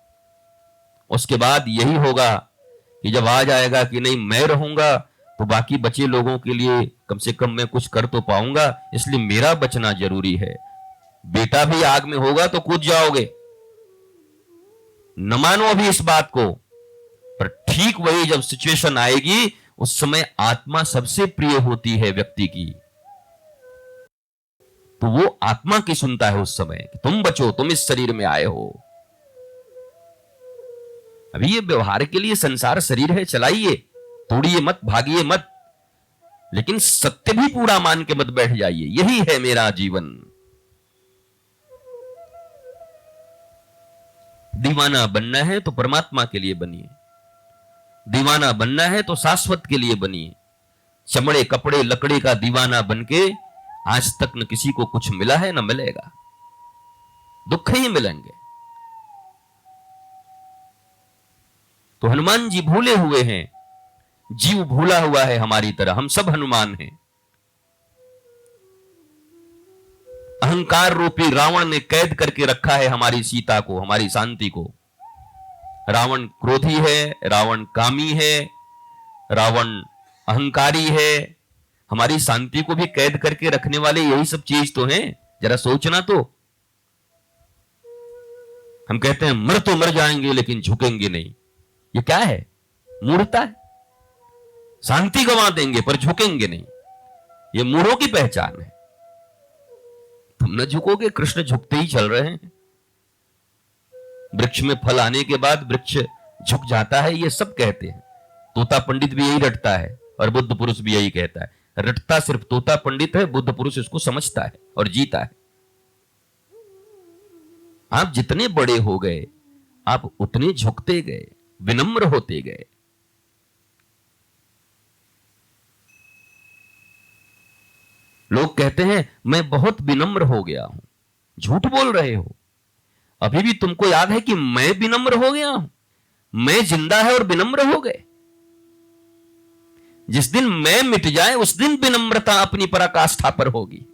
उसके बाद यही होगा कि जब आ जाएगा कि नहीं मैं रहूंगा तो बाकी बचे लोगों के लिए कम से कम मैं कुछ कर तो पाऊंगा, इसलिए मेरा बचना जरूरी है। बेटा भी आग में होगा तो कूद जाओगे। न मानो अभी इस बात को, पर ठीक वही जब सिचुएशन आएगी उस समय आत्मा सबसे प्रिय होती है व्यक्ति की, तो वो आत्मा की सुनता है उस समय कि तुम बचो, तुम इस शरीर में आए हो। अभी ये व्यवहार के लिए संसार शरीर है, चलाइए, तोड़िए मत, भागिए मत, लेकिन सत्य भी पूरा मान के मत बैठ जाइए यही है मेरा जीवन। दीवाना बनना है तो परमात्मा के लिए बनिए, दीवाना बनना है तो शाश्वत के लिए बनिए। चमड़े कपड़े लकड़ी का दीवाना बनके आज तक न किसी को कुछ मिला है न मिलेगा, दुख ही मिलेंगे। तो हनुमान जी भूले हुए हैं, जीव भूला हुआ है हमारी तरह, हम सब हनुमान हैं। अहंकार रूपी रावण ने कैद करके रखा है हमारी सीता को, हमारी शांति को। रावण क्रोधी है, रावण कामी है, रावण अहंकारी है। हमारी शांति को भी कैद करके रखने वाले यही सब चीज तो हैं। जरा सोचना तो। हम कहते हैं मर तो मर जाएंगे लेकिन झुकेंगे नहीं, ये क्या है? मूढ़ता है। शांति गंवा देंगे पर झुकेंगे नहीं, ये मूढ़ों की पहचान है। तुम न झुकोगे, कृष्ण झुकते ही चल रहे हैं। वृक्ष में फल आने के बाद वृक्ष झुक जाता है, ये सब कहते हैं। तोता पंडित भी यही रटता है और बुद्ध पुरुष भी यही कहता है। रटता सिर्फ तोता पंडित है, बुद्ध पुरुष इसको समझता है और जीता है। आप जितने बड़े हो गए आप उतने झुकते गए, विनम्र होते गए। लोग कहते हैं मैं बहुत विनम्र हो गया हूं, झूठ बोल रहे हो। अभी भी तुमको याद है कि मैं विनम्र हो गया हूं? मैं जिंदा है और विनम्र हो गए। जिस दिन मैं मिट जाए उस दिन विनम्रता अपनी पराकाष्ठा पर होगी।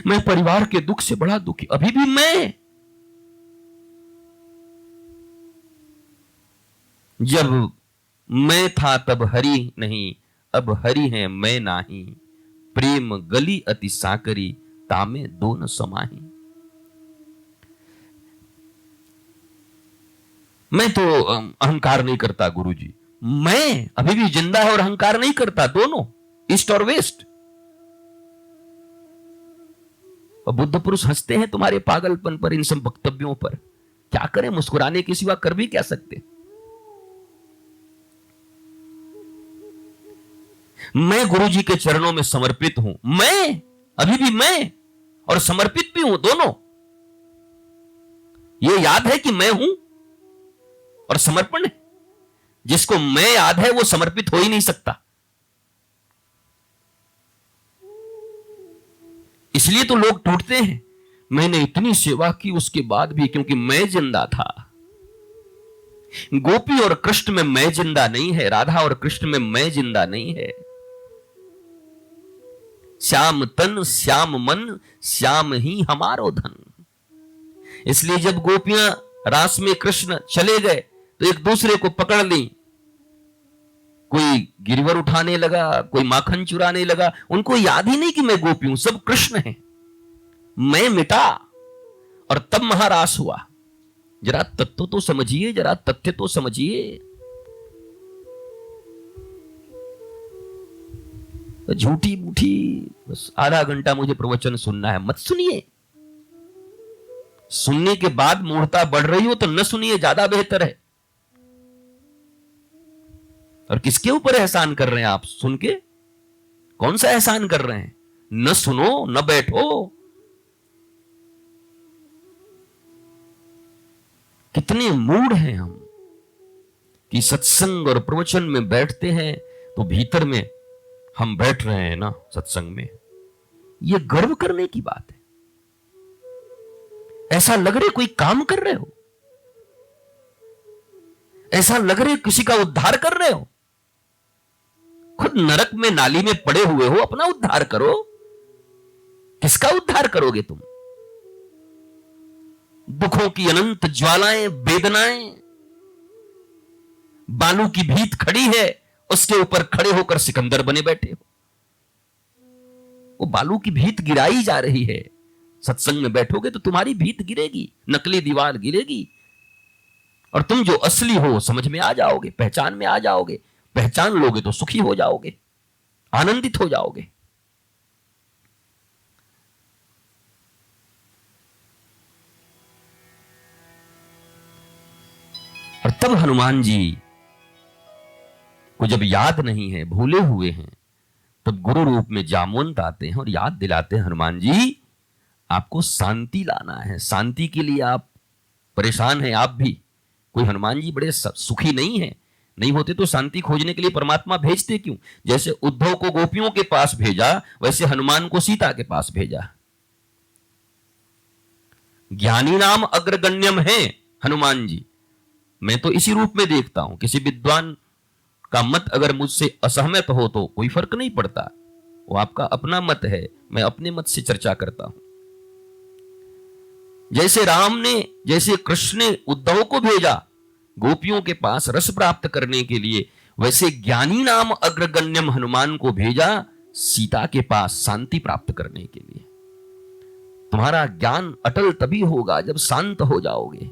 मैं परिवार के दुख से बड़ा दुखी, अभी भी मैं। जब मैं था तब हरि नहीं, अब हरि है मैं नाही। प्रेम गली अति साकरी, तामे दोन समाही। मैं तो अहंकार नहीं करता गुरुजी, मैं अभी भी जिंदा है और अहंकार नहीं करता, दोनों ईस्ट और वेस्ट। और बुद्ध पुरुष हंसते हैं तुम्हारे पागलपन पर, इन सब वक्तव्यों पर। क्या करें, मुस्कुराने के सिवा कर भी क्या सकते। मैं गुरु जी के चरणों में समर्पित हूं, मैं अभी भी मैं और समर्पित भी हूं, दोनों। यह याद है कि मैं हूं और समर्पण है। जिसको मैं याद है वो समर्पित हो ही नहीं सकता। इसलिए तो लोग टूटते हैं। मैंने इतनी सेवा की उसके बाद भी, क्योंकि मैं जिंदा था। गोपी और कृष्ण में मैं जिंदा नहीं है, राधा और कृष्ण में मैं जिंदा नहीं है। श्याम तन श्याम मन श्याम ही हमारो धन। इसलिए जब गोपियां रास में कृष्ण चले गए तो एक दूसरे को पकड़ ली। कोई गिरवर उठाने लगा, कोई माखन चुराने लगा। उनको याद ही नहीं कि मैं गोपी हूं, सब कृष्ण है। मैं मिटा और तब महारास हुआ। जरा तत्व तो समझिए, जरा तथ्य तो समझिए। झूठी मूठी बस आधा घंटा मुझे प्रवचन सुनना है, मत सुनिए। सुनने के बाद मूर्खता बढ़ रही हो तो न सुनिए, ज्यादा बेहतर है। और किसके ऊपर एहसान कर रहे हैं आप सुन के? कौन सा एहसान कर रहे हैं? न सुनो, न बैठो। कितने मूड हैं हम कि सत्संग और प्रवचन में बैठते हैं तो भीतर में हम बैठ रहे हैं ना सत्संग में। यह गर्व करने की बात है। ऐसा लग रहे कोई काम कर रहे हो, ऐसा लग रहे किसी का उद्धार कर रहे हो। खुद नरक में नाली में पड़े हुए हो, अपना उद्धार करो। किसका उद्धार करोगे तुम? दुखों की अनंत ज्वालाएं, वेदनाएं, बालू की भीत खड़ी है, उसके ऊपर खड़े होकर सिकंदर बने बैठे हो। वो बालू की भीत गिराई जा रही है। सत्संग में बैठोगे तो तुम्हारी भीत गिरेगी, नकली दीवार गिरेगी और तुम जो असली हो समझ में आ जाओगे, पहचान में आ जाओगे। पहचान लोगे तो सुखी हो जाओगे, आनंदित हो जाओगे। और तब हनुमान जी को जब याद नहीं है, भूले हुए हैं, तब गुरु रूप में जामवंत आते हैं और याद दिलाते हैं, हनुमान जी आपको शांति लाना है। शांति के लिए आप परेशान हैं। आप भी कोई हनुमान जी बड़े सुखी नहीं है। नहीं होते तो शांति खोजने के लिए परमात्मा भेजते क्यों? जैसे उद्धव को गोपियों के पास भेजा, वैसे हनुमान को सीता के पास भेजा। ज्ञानी नाम अग्रगण्यम है हनुमान जी। मैं तो इसी रूप में देखता हूं। किसी विद्वान का मत अगर मुझसे असहमत हो तो कोई फर्क नहीं पड़ता, वो आपका अपना मत है, मैं अपने मत से चर्चा करता हूं। जैसे राम ने, जैसे कृष्ण ने उद्धव को भेजा गोपियों के पास रस प्राप्त करने के लिए, वैसे ज्ञानी नाम अग्रगण्यम हनुमान को भेजा सीता के पास शांति प्राप्त करने के लिए। तुम्हारा ज्ञान अटल तभी होगा जब शांत हो जाओगे।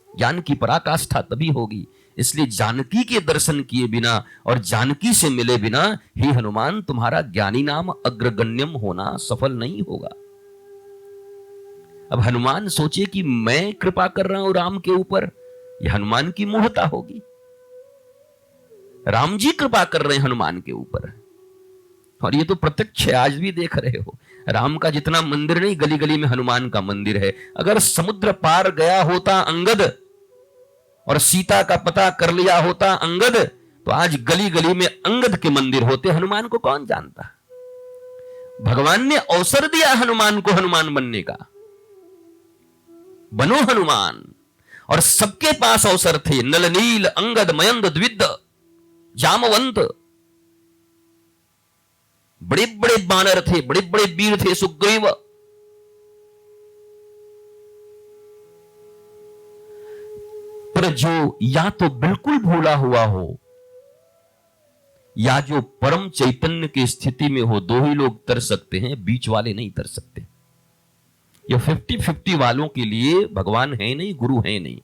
ज्ञान की पराकाष्ठा तभी होगी। इसलिए जानकी के दर्शन किए बिना और जानकी से मिले बिना ही हनुमान तुम्हारा ज्ञानी नाम अग्रगण्यम होना सफल नहीं होगा। अब हनुमान सोचे कि मैं कृपा कर रहा हूं राम के ऊपर, यह हनुमान की मूढ़ता होगी। राम जी कृपा कर रहे हैं हनुमान के ऊपर, और ये तो प्रत्यक्ष आज भी देख रहे हो। राम का जितना मंदिर नहीं, गली गली में हनुमान का मंदिर है। अगर समुद्र पार गया होता अंगद और सीता का पता कर लिया होता अंगद, तो आज गली गली में अंगद के मंदिर होते। हनुमान को कौन जानता? भगवान ने अवसर दिया हनुमान को हनुमान बनने का। बनो हनुमान। और सबके पास अवसर थे। नल नील अंगद मयंद द्विद जामवंत, बड़े बड़े बानर थे, बड़े बड़े वीर थे। सुग्रीव, पर जो या तो बिल्कुल भूला हुआ हो या जो परम चैतन्य की स्थिति में हो, दो ही लोग तर सकते हैं, बीच वाले नहीं तर सकते। ये 50-50 वालों के लिए भगवान है नहीं, गुरु है नहीं।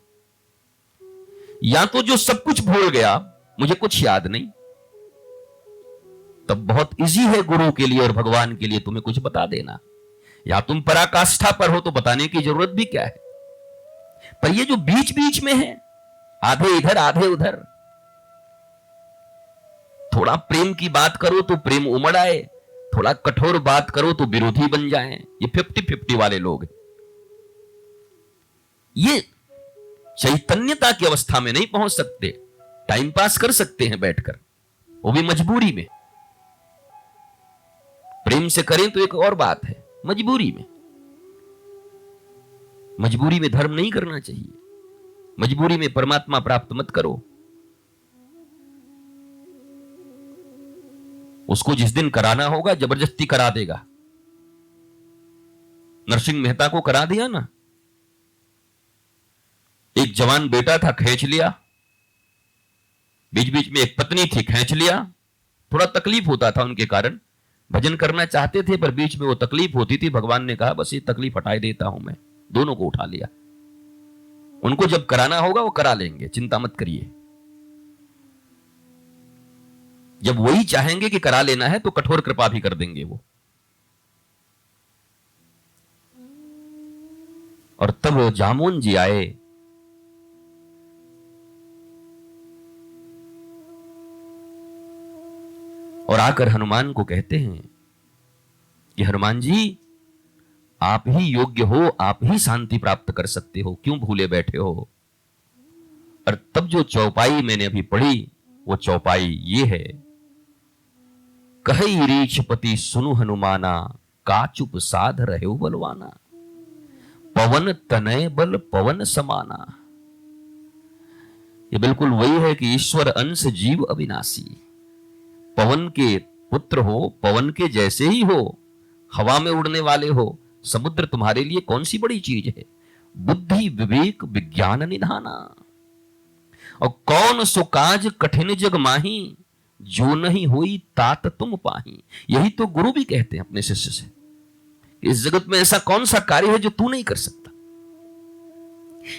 या तो जो सब कुछ भूल गया, मुझे कुछ याद नहीं, तब बहुत इजी है गुरु के लिए और भगवान के लिए तुम्हें कुछ बता देना। या तुम पराकाष्ठा पर हो तो बताने की जरूरत भी क्या है। पर ये जो बीच बीच में है, आधे इधर आधे उधर, थोड़ा प्रेम की बात करो तो प्रेम उमड़ आए, थोड़ा कठोर बात करो तो विरोधी बन जाए, ये 50-50 वाले लोग हैं। ये चैतन्यता की अवस्था में नहीं पहुंच सकते। टाइम पास कर सकते हैं बैठकर, वो भी मजबूरी में। प्रेम से करें तो एक और बात है, मजबूरी में। मजबूरी में धर्म नहीं करना चाहिए, मजबूरी में परमात्मा प्राप्त मत करो। उसको जिस दिन कराना होगा जबरदस्ती करा देगा। नरसिंह मेहता को करा दिया ना, एक जवान बेटा था, खींच लिया। बीच बीच में एक पत्नी थी, खींच लिया। थोड़ा तकलीफ होता था उनके कारण, भजन करना चाहते थे पर बीच में वो तकलीफ होती थी। भगवान ने कहा बस ये तकलीफ हटाई देता हूं मैं, दोनों को उठा लिया। उनको जब कराना होगा वो करा लेंगे, चिंता मत करिए। जब वही चाहेंगे कि करा लेना है तो कठोर कृपा भी कर देंगे वो। और तब जामुन जी आए। और आकर हनुमान को कहते हैं कि हनुमान जी, आप ही योग्य हो, आप ही शांति प्राप्त कर सकते हो, क्यों भूले बैठे हो। और तब जो चौपाई मैंने अभी पढ़ी, वो चौपाई ये है, कही रीछपति सुनु हनुमाना, काचुप साध रहे बलवाना, पवन तनय बल पवन समाना। ये बिल्कुल वही है कि ईश्वर अंश जीव अविनाशी, पवन के पुत्र हो, पवन के जैसे ही हो, हवा में उड़ने वाले हो। समुद्र तुम्हारे लिए कौन सी बड़ी चीज है। बुद्धि विवेक विज्ञान निधाना, और कौन सो काज कठिन जग माही, जो नहीं हुई तात तुम पाही। यही तो गुरु भी कहते हैं अपने शिष्य से, इस जगत में ऐसा कौन सा कार्य है जो तू नहीं कर सकता।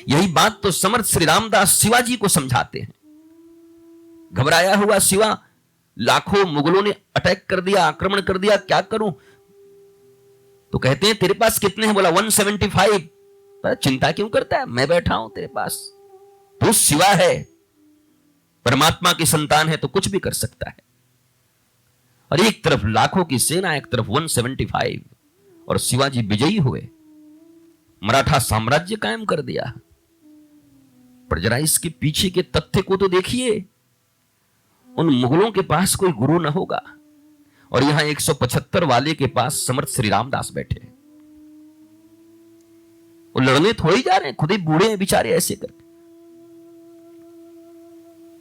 यही बात तो समर्थ श्री रामदास शिवाजी को समझाते हैं। घबराया हुआ शिवा, लाखों मुगलों ने अटैक कर दिया, आक्रमण कर दिया, क्या करूं। तो कहते हैं तेरे पास कितने हैं, बोला 175। पर चिंता क्यों करता है, मैं बैठा हूं तेरे पास। तो शिवा है, परमात्मा की संतान है, तो कुछ भी कर सकता है। और एक तरफ लाखों की सेना, एक तरफ 175, और शिवाजी विजयी हुए, मराठा साम्राज्य कायम कर दिया। पर जरा इसके पीछे के तथ्य को तो देखिए। उन मुगलों के पास कोई गुरु न होगा, और यहां 175 वाले के पास समर्थ श्री रामदास बैठे। वो लड़ने थोड़ी जा रहे हैं, खुद ही बूढ़े हैं बेचारे ऐसे करके।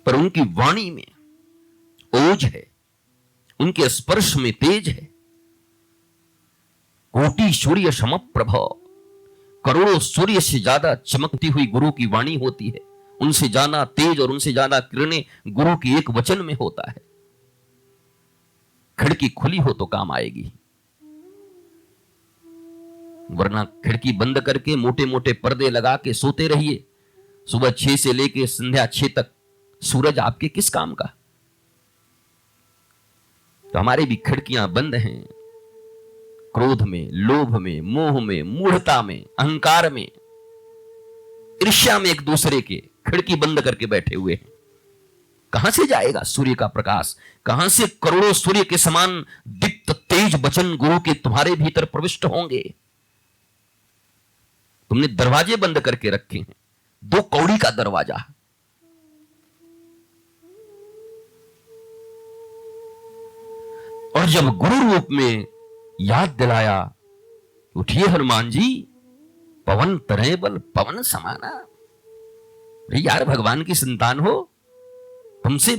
पर उनकी वाणी में ओज है, उनके स्पर्श में तेज है। कोटि सूर्य सम प्रभ, करोड़ों सूर्य से ज्यादा चमकती हुई गुरु की वाणी होती है। उनसे ज्यादा तेज और उनसे ज्यादा किरणें गुरु की एक वचन में होता है। खिड़की खुली हो तो काम आएगी, वरना खिड़की बंद करके मोटे मोटे पर्दे लगा के सोते रहिए। सुबह 6 से लेके संध्या 6 तक सूरज आपके किस काम का। तो हमारी भी खिड़कियां बंद हैं, क्रोध में, लोभ में, मोह में, मूढ़ता में, अहंकार में, ईर्ष्या में, एक दूसरे के खिड़की बंद करके बैठे हुए हैं। कहां से जाएगा सूर्य का प्रकाश, कहां से करोड़ों सूर्य के समान दीप्त तेज वचन गुरु के तुम्हारे भीतर प्रविष्ट होंगे। तुमने दरवाजे बंद करके रखे हैं, 2 कौड़ी का दरवाजा। और जब गुरु रूप में याद दिलाया, उठिए हनुमान जी, पवन तनय बल पवन समाना। अरे यार, भगवान की संतान हो, तुमसे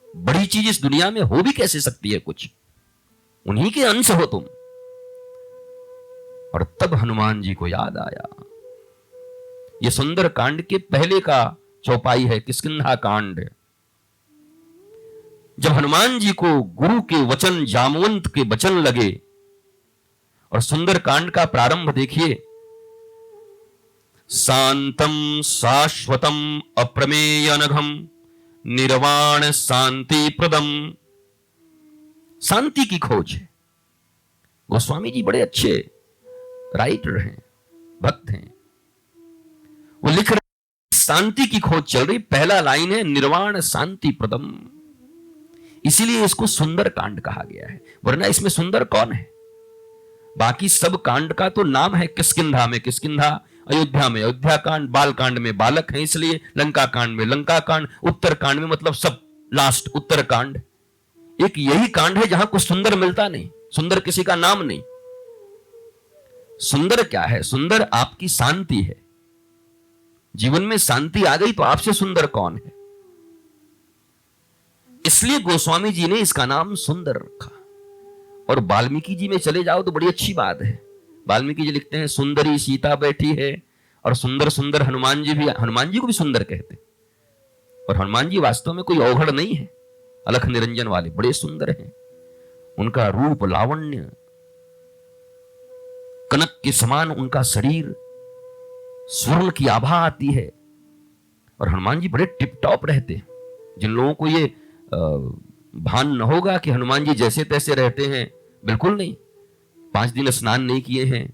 बड़ी चीज इस दुनिया में हो भी कैसे सकती है कुछ। उन्हीं के अंश हो तुम। और तब हनुमान जी को याद आया, यह सुंदर कांड के पहले का चौपाई है, किष्किंधा कांड। जब हनुमान जी को गुरु के वचन, जामवंत के वचन लगे, और सुंदर कांड का प्रारंभ देखिए, शांतम शाश्वतम अप्रमेय अनघम निर्वाण शांति प्रदम। शांति की खोज है। गोस्वामी जी बड़े अच्छे राइटर हैं, भक्त हैं। वो लिख रहे शांति की खोज चल रही, पहला लाइन है निर्वाण शांति प्रदम, इसीलिए इसको सुंदर कांड कहा गया है। वरना इसमें सुंदर कौन है? बाकी सब कांड का तो नाम है, किष्किंधा में किष्किंधा, अयोध्या में अयोध्या कांड, बाल कांड में बालक है इसलिए, लंका कांड में लंका कांड, उत्तर कांड में मतलब सब लास्ट उत्तर कांड। एक यही कांड है जहां कुछ सुंदर मिलता नहीं, सुंदर किसी का नाम नहीं। सुंदर क्या है? सुंदर आपकी शांति है। जीवन में शांति आ गई तो आपसे सुंदर कौन है? इसलिए गोस्वामी जी ने इसका नाम सुंदर रखा। और वाल्मीकि जी में चले जाओ तो बड़ी अच्छी बात है। वाल्मीकि जी लिखते हैं सुंदरी सीता बैठी है, और सुंदर सुंदर हनुमान जी भी, हनुमान जी को भी सुंदर कहते हैं। और हनुमान जी वास्तव में कोई अवघड़ नहीं है, अलख निरंजन वाले बड़े सुंदर हैं। उनका रूप लावण्य, कनक के समान उनका शरीर, स्वर्ण की आभा आती है। और हनुमान जी बड़े टिप टॉप रहते हैं। जिन लोगों को ये भान न होगा कि हनुमान जी जैसे तैसे रहते हैं, बिल्कुल नहीं। 5 दिन स्नान नहीं किए हैं,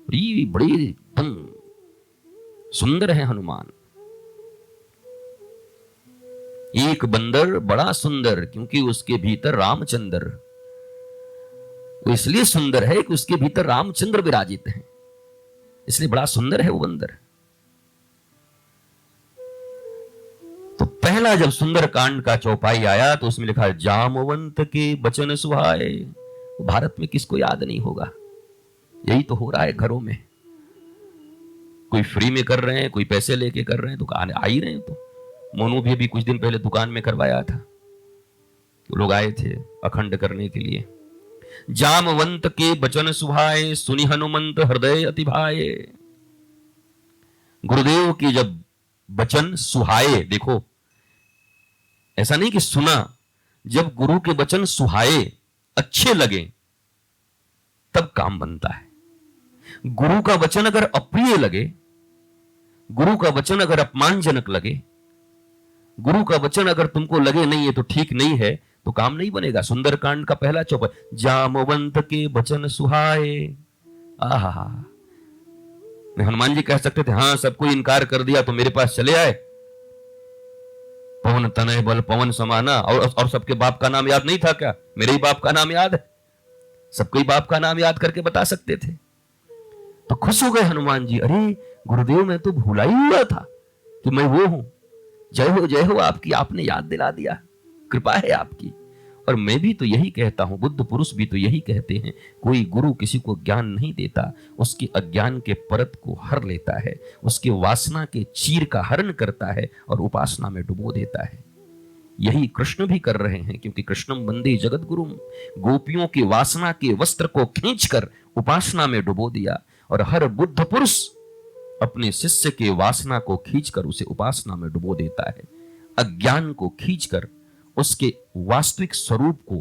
बड़ी एकदम सुंदर है हनुमान। एक बंदर बड़ा सुंदर, क्योंकि उसके भीतर रामचंद्र, वो इसलिए सुंदर है कि उसके भीतर रामचंद्र विराजित हैं, इसलिए बड़ा सुंदर है वो बंदर। तो पहला जब सुंदर कांड का चौपाई आया तो उसमें लिखा जामवंत के बचन सुहाए। भारत में किसको याद नहीं होगा? यही तो हो रहा है घरों में। कोई फ्री में कर रहे हैं, कोई पैसे लेके कर रहे हैं, तो आ ही रहे हैं। तो मोनू भी अभी कुछ दिन पहले दुकान में करवाया था, तो लोग आए थे अखंड करने के लिए। जामवंत के बचन सुहाए, सुनि हनुमंत हृदय अति भाए। गुरुदेव की जब वचन सुहाए, देखो ऐसा नहीं कि सुना, जब गुरु के वचन सुहाए, अच्छे लगे, तब काम बनता है। गुरु का वचन अगर अप्रिय लगे, गुरु का वचन अगर अपमानजनक लगे, गुरु का वचन अगर तुमको लगे नहीं ये तो ठीक नहीं है, तो काम नहीं बनेगा। सुंदरकांड का पहला चौपाई, जामवंत के वचन सुहाए। आहा, हनुमान जी कह सकते थे हाँ सबको इनकार कर दिया तो मेरे पास चले आए, पवन तनय बल पवन समाना। और सबके बाप का नाम याद नहीं था क्या? मेरे ही बाप का नाम याद है, सबके ही बाप का नाम याद करके बता सकते थे। तो खुश हो गए हनुमान जी, अरे गुरुदेव मैं तो भूला ही हुआ था कि मैं वो हूं। जय हो आपकी, आपने याद दिला दिया, कृपा है आपकी। और मैं भी तो यही कहता हूं, बुद्ध पुरुष भी तो यही कहते हैं, कोई गुरु किसी को ज्ञान नहीं देता, उसके अज्ञान के परत को हर लेता है, उसके वासना के चीर का हरण करता है और उपासना में डुबो देता है। यही कृष्ण भी कर रहे हैं, क्योंकि कृष्णम वंदे जगत गुरुम। गोपियों की वासना के वस्त्र को खींचकर उपासना में डुबो दिया, और हर बुद्ध पुरुष अपने शिष्य के वासना को खींचकर उसे उपासना में डुबो देता है, अज्ञान को खींचकर उसके वास्तविक स्वरूप को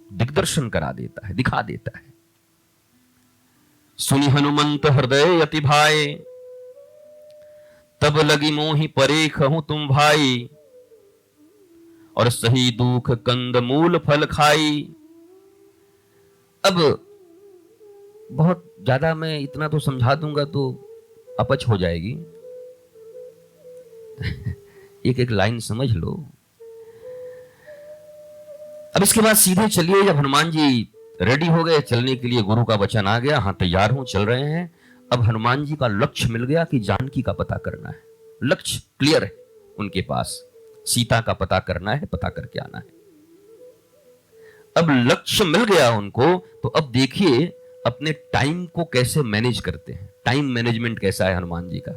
दिग्दर्शन करा देता है, दिखा देता है। सुनि हनुमंत हृदय अति भाए, तब लगी मोहि परे कहूं तुम भाई। और सही दुख कंद मूल फल खाई। अब बहुत ज्यादा मैं इतना तो समझा दूंगा तो अपच हो जाएगी। एक एक लाइन समझ लो। अब इसके बाद सीधे चलिए, जब हनुमान जी रेडी हो गए चलने के लिए, गुरु का वचन आ गया, हाँ तैयार हूं, चल रहे हैं। अब हनुमान जी का लक्ष्य मिल गया कि जानकी का पता करना है। लक्ष्य क्लियर है उनके पास, सीता का पता करना है, पता करके आना है। अब लक्ष्य मिल गया उनको, तो अब देखिए अपने टाइम को कैसे मैनेज करते हैं। टाइम मैनेजमेंट कैसा है हनुमान जी का,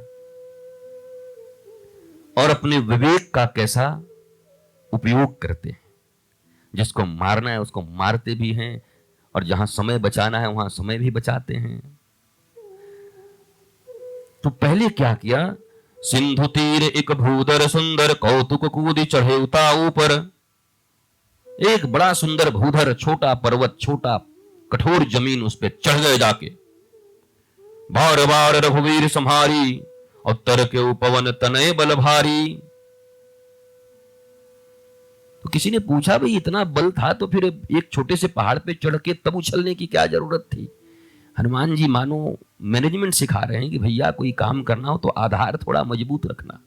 और अपने विवेक का कैसा उपयोग करते हैं। जिसको मारना है उसको मारते भी हैं, और जहां समय बचाना है वहां समय भी बचाते हैं। तो पहले क्या किया, सिंधु तीर एक भूधर सुंदर, कौतुक कूदी चढ़े उता ऊपर। एक बड़ा सुंदर भूधर, छोटा पर्वत, छोटा कठोर जमीन, उस पर चढ़ गए जाके। बार बार रघुवीर संहारी, और तर के पवन तनय बल भारी। तो किसी ने पूछा भाई इतना बल था तो फिर एक छोटे से पहाड़ पे चढ़ के तब उछलने की क्या जरूरत थी? हनुमान जी मानो मैनेजमेंट सिखा रहे हैं कि भैया कोई काम करना हो तो आधार थोड़ा मजबूत रखना,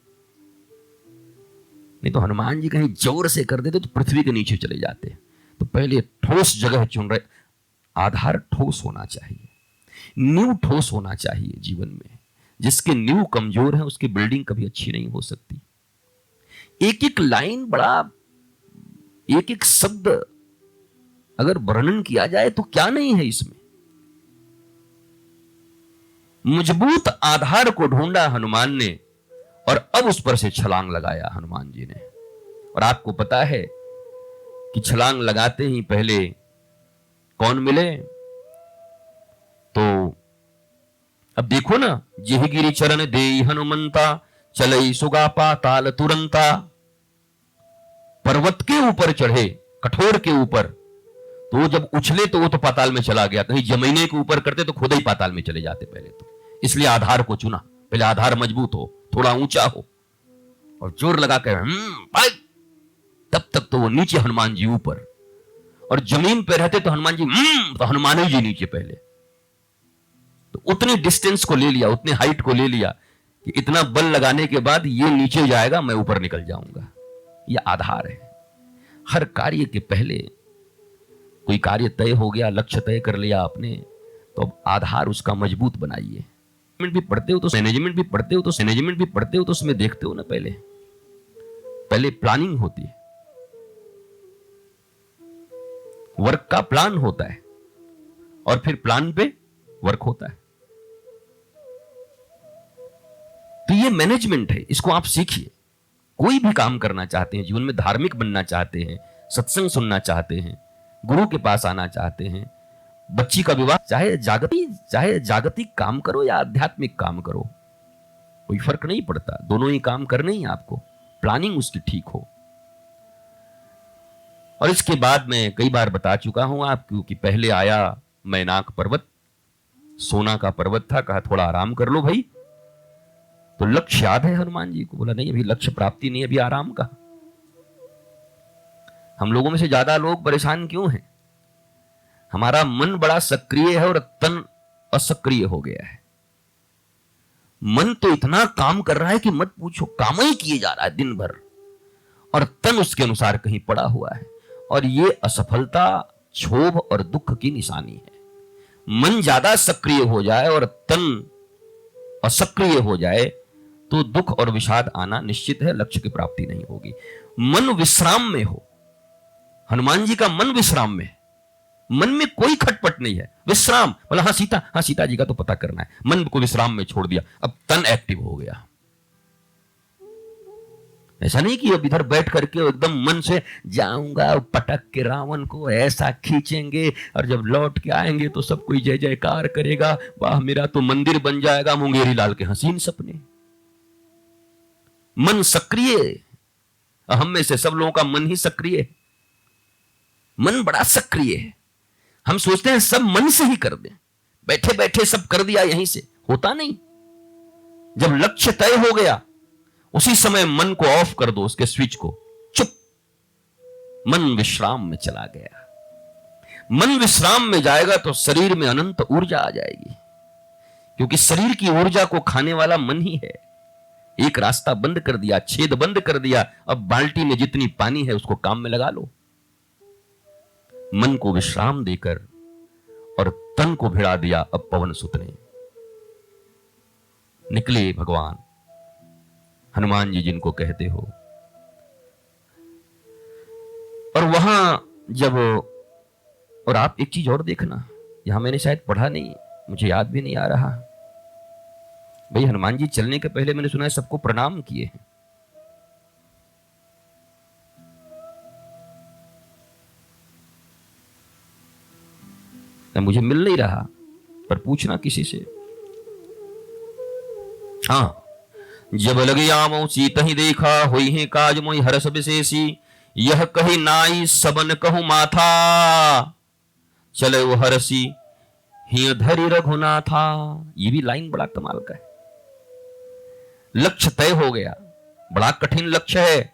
नहीं तो हनुमान जी कहीं जोर से कर देते तो पृथ्वी के नीचे चले जाते। तो पहले ठोस जगह चुन रहे, आधार ठोस होना चाहिए, नींव ठोस होना चाहिए जीवन में। जिसके नींव कमजोर है उसकी बिल्डिंग कभी अच्छी नहीं हो सकती। एक एक लाइन बड़ा, एक एक शब्द अगर वर्णन किया जाए तो क्या नहीं है इसमें। मजबूत आधार को ढूंढा हनुमान ने और अब उस पर से छलांग लगाया हनुमान जी ने। और आपको पता है कि छलांग लगाते ही पहले कौन मिले? तो अब देखो ना, जेहि गिरि चरण देई हनुमंता, चलई सुगा पाताल तुरंता। पर्वत के ऊपर चढ़े, कठोर के ऊपर, तो वो जब उछले तो वो तो पाताल में चला गया। कहीं जमीने के ऊपर करते तो खुद ही पाताल में चले जाते पहले तो। इसलिए आधार को चुना, पहले आधार मजबूत हो, थोड़ा ऊंचा हो, और जोर लगा कर तब तक तो वो नीचे, हनुमान जी ऊपर, और जमीन पे रहते तो हनुमान जी तो हनुमान जी नीचे पहले। तो उतनी डिस्टेंस को ले लिया, उतने हाइट को ले लिया कि इतना बल लगाने के बाद ये नीचे जाएगा, मैं ऊपर निकल जाऊंगा। ये आधार है। हर कार्य के पहले कोई कार्य तय हो गया, लक्ष्य तय कर लिया आपने, तो अब आधार उसका मजबूत बनाइए। भी पढ़ते हो तो मैनेजमेंट भी पढ़ते हो तो उसमें देखते हो ना, पहले प्लानिंग होती है, वर्क का प्लान होता है, और फिर प्लान पे वर्क होता है। तो ये मैनेजमेंट है, इसको आप सीखिए। कोई भी काम करना चाहते हैं जीवन में, धार्मिक बनना चाहते हैं, सत्संग सुनना चाहते हैं, गुरु के पास आना चाहते हैं, बच्ची का विवाह, चाहे जागतिक काम करो या आध्यात्मिक काम करो, कोई फर्क नहीं पड़ता, दोनों ही काम करने ही आपको, प्लानिंग उसकी ठीक हो। और इसके बाद मैं कई बार बता चुका हूं आपको कि पहले आया मैनाक पर्वत, सोना का पर्वत था, कहा थोड़ा आराम कर लो भाई। तो लक्ष्य याद है हनुमान जी को, बोला नहीं अभी लक्ष्य प्राप्ति नहीं, अभी आराम का। हम लोगों में से ज्यादा लोग परेशान क्यों हैं? हमारा मन बड़ा सक्रिय है और तन असक्रिय हो गया है। मन तो इतना काम कर रहा है कि मत पूछो, काम ही किए जा रहा है दिन भर, और तन उसके अनुसार कहीं पड़ा हुआ है। और ये असफलता, क्षोभ और दुख की निशानी है। मन ज्यादा सक्रिय हो जाए और तन असक्रिय हो जाए तो दुख और विषाद आना निश्चित है, लक्ष्य की प्राप्ति नहीं होगी। मन विश्राम में हो, हनुमान जी का मन विश्राम में है, मन में कोई खटपट नहीं है, विश्राम। बोला हाँ सीता जी का तो पता करना है, मन को विश्राम में छोड़ दिया, अब तन एक्टिव हो गया। ऐसा नहीं कि अब इधर बैठ करके एकदम मन से जाऊंगा पटक के रावण को ऐसा खींचेंगे, और जब लौट के आएंगे तो सब कोई जय जयकार करेगा, वाह मेरा तो मंदिर बन जाएगा, मुंगेरी लाल के हसीन सपने। मन सक्रिय, हम में से सब लोगों का मन ही सक्रिय है, मन बड़ा सक्रिय है। हम सोचते हैं सब मन से ही कर दें, बैठे बैठे सब कर दिया यहीं से, होता नहीं। जब लक्ष्य तय हो गया उसी समय मन को ऑफ कर दो, उसके स्विच को, चुप, मन विश्राम में चला गया। मन विश्राम में जाएगा तो शरीर में अनंत ऊर्जा आ जाएगी, क्योंकि शरीर की ऊर्जा को खाने वाला मन ही है। एक रास्ता बंद कर दिया, छेद बंद कर दिया, अब बाल्टी में जितनी पानी है उसको काम में लगा लो। मन को विश्राम देकर और तन को भिड़ा दिया, अब पवन सुत ने निकले भगवान हनुमान जी जिनको कहते हो। और वहां जब, और आप एक चीज और देखना, यहां मैंने शायद पढ़ा नहीं, मुझे याद भी नहीं आ रहा भाई, हनुमान जी चलने के पहले मैंने सुना है सबको प्रणाम किए हैं। मुझे मिल नहीं रहा, पर पूछना किसी से। हाँ, जब लगे आमो सीत ही देखा, होई है काज मोई हरस विशेषी, यह कही नाई सबन कहु माथा, चले वो हरसी हिय धरि रघुनाथा। ये भी लाइन बड़ा कमाल का है। लक्ष्य तय हो गया, बड़ा कठिन लक्ष्य है,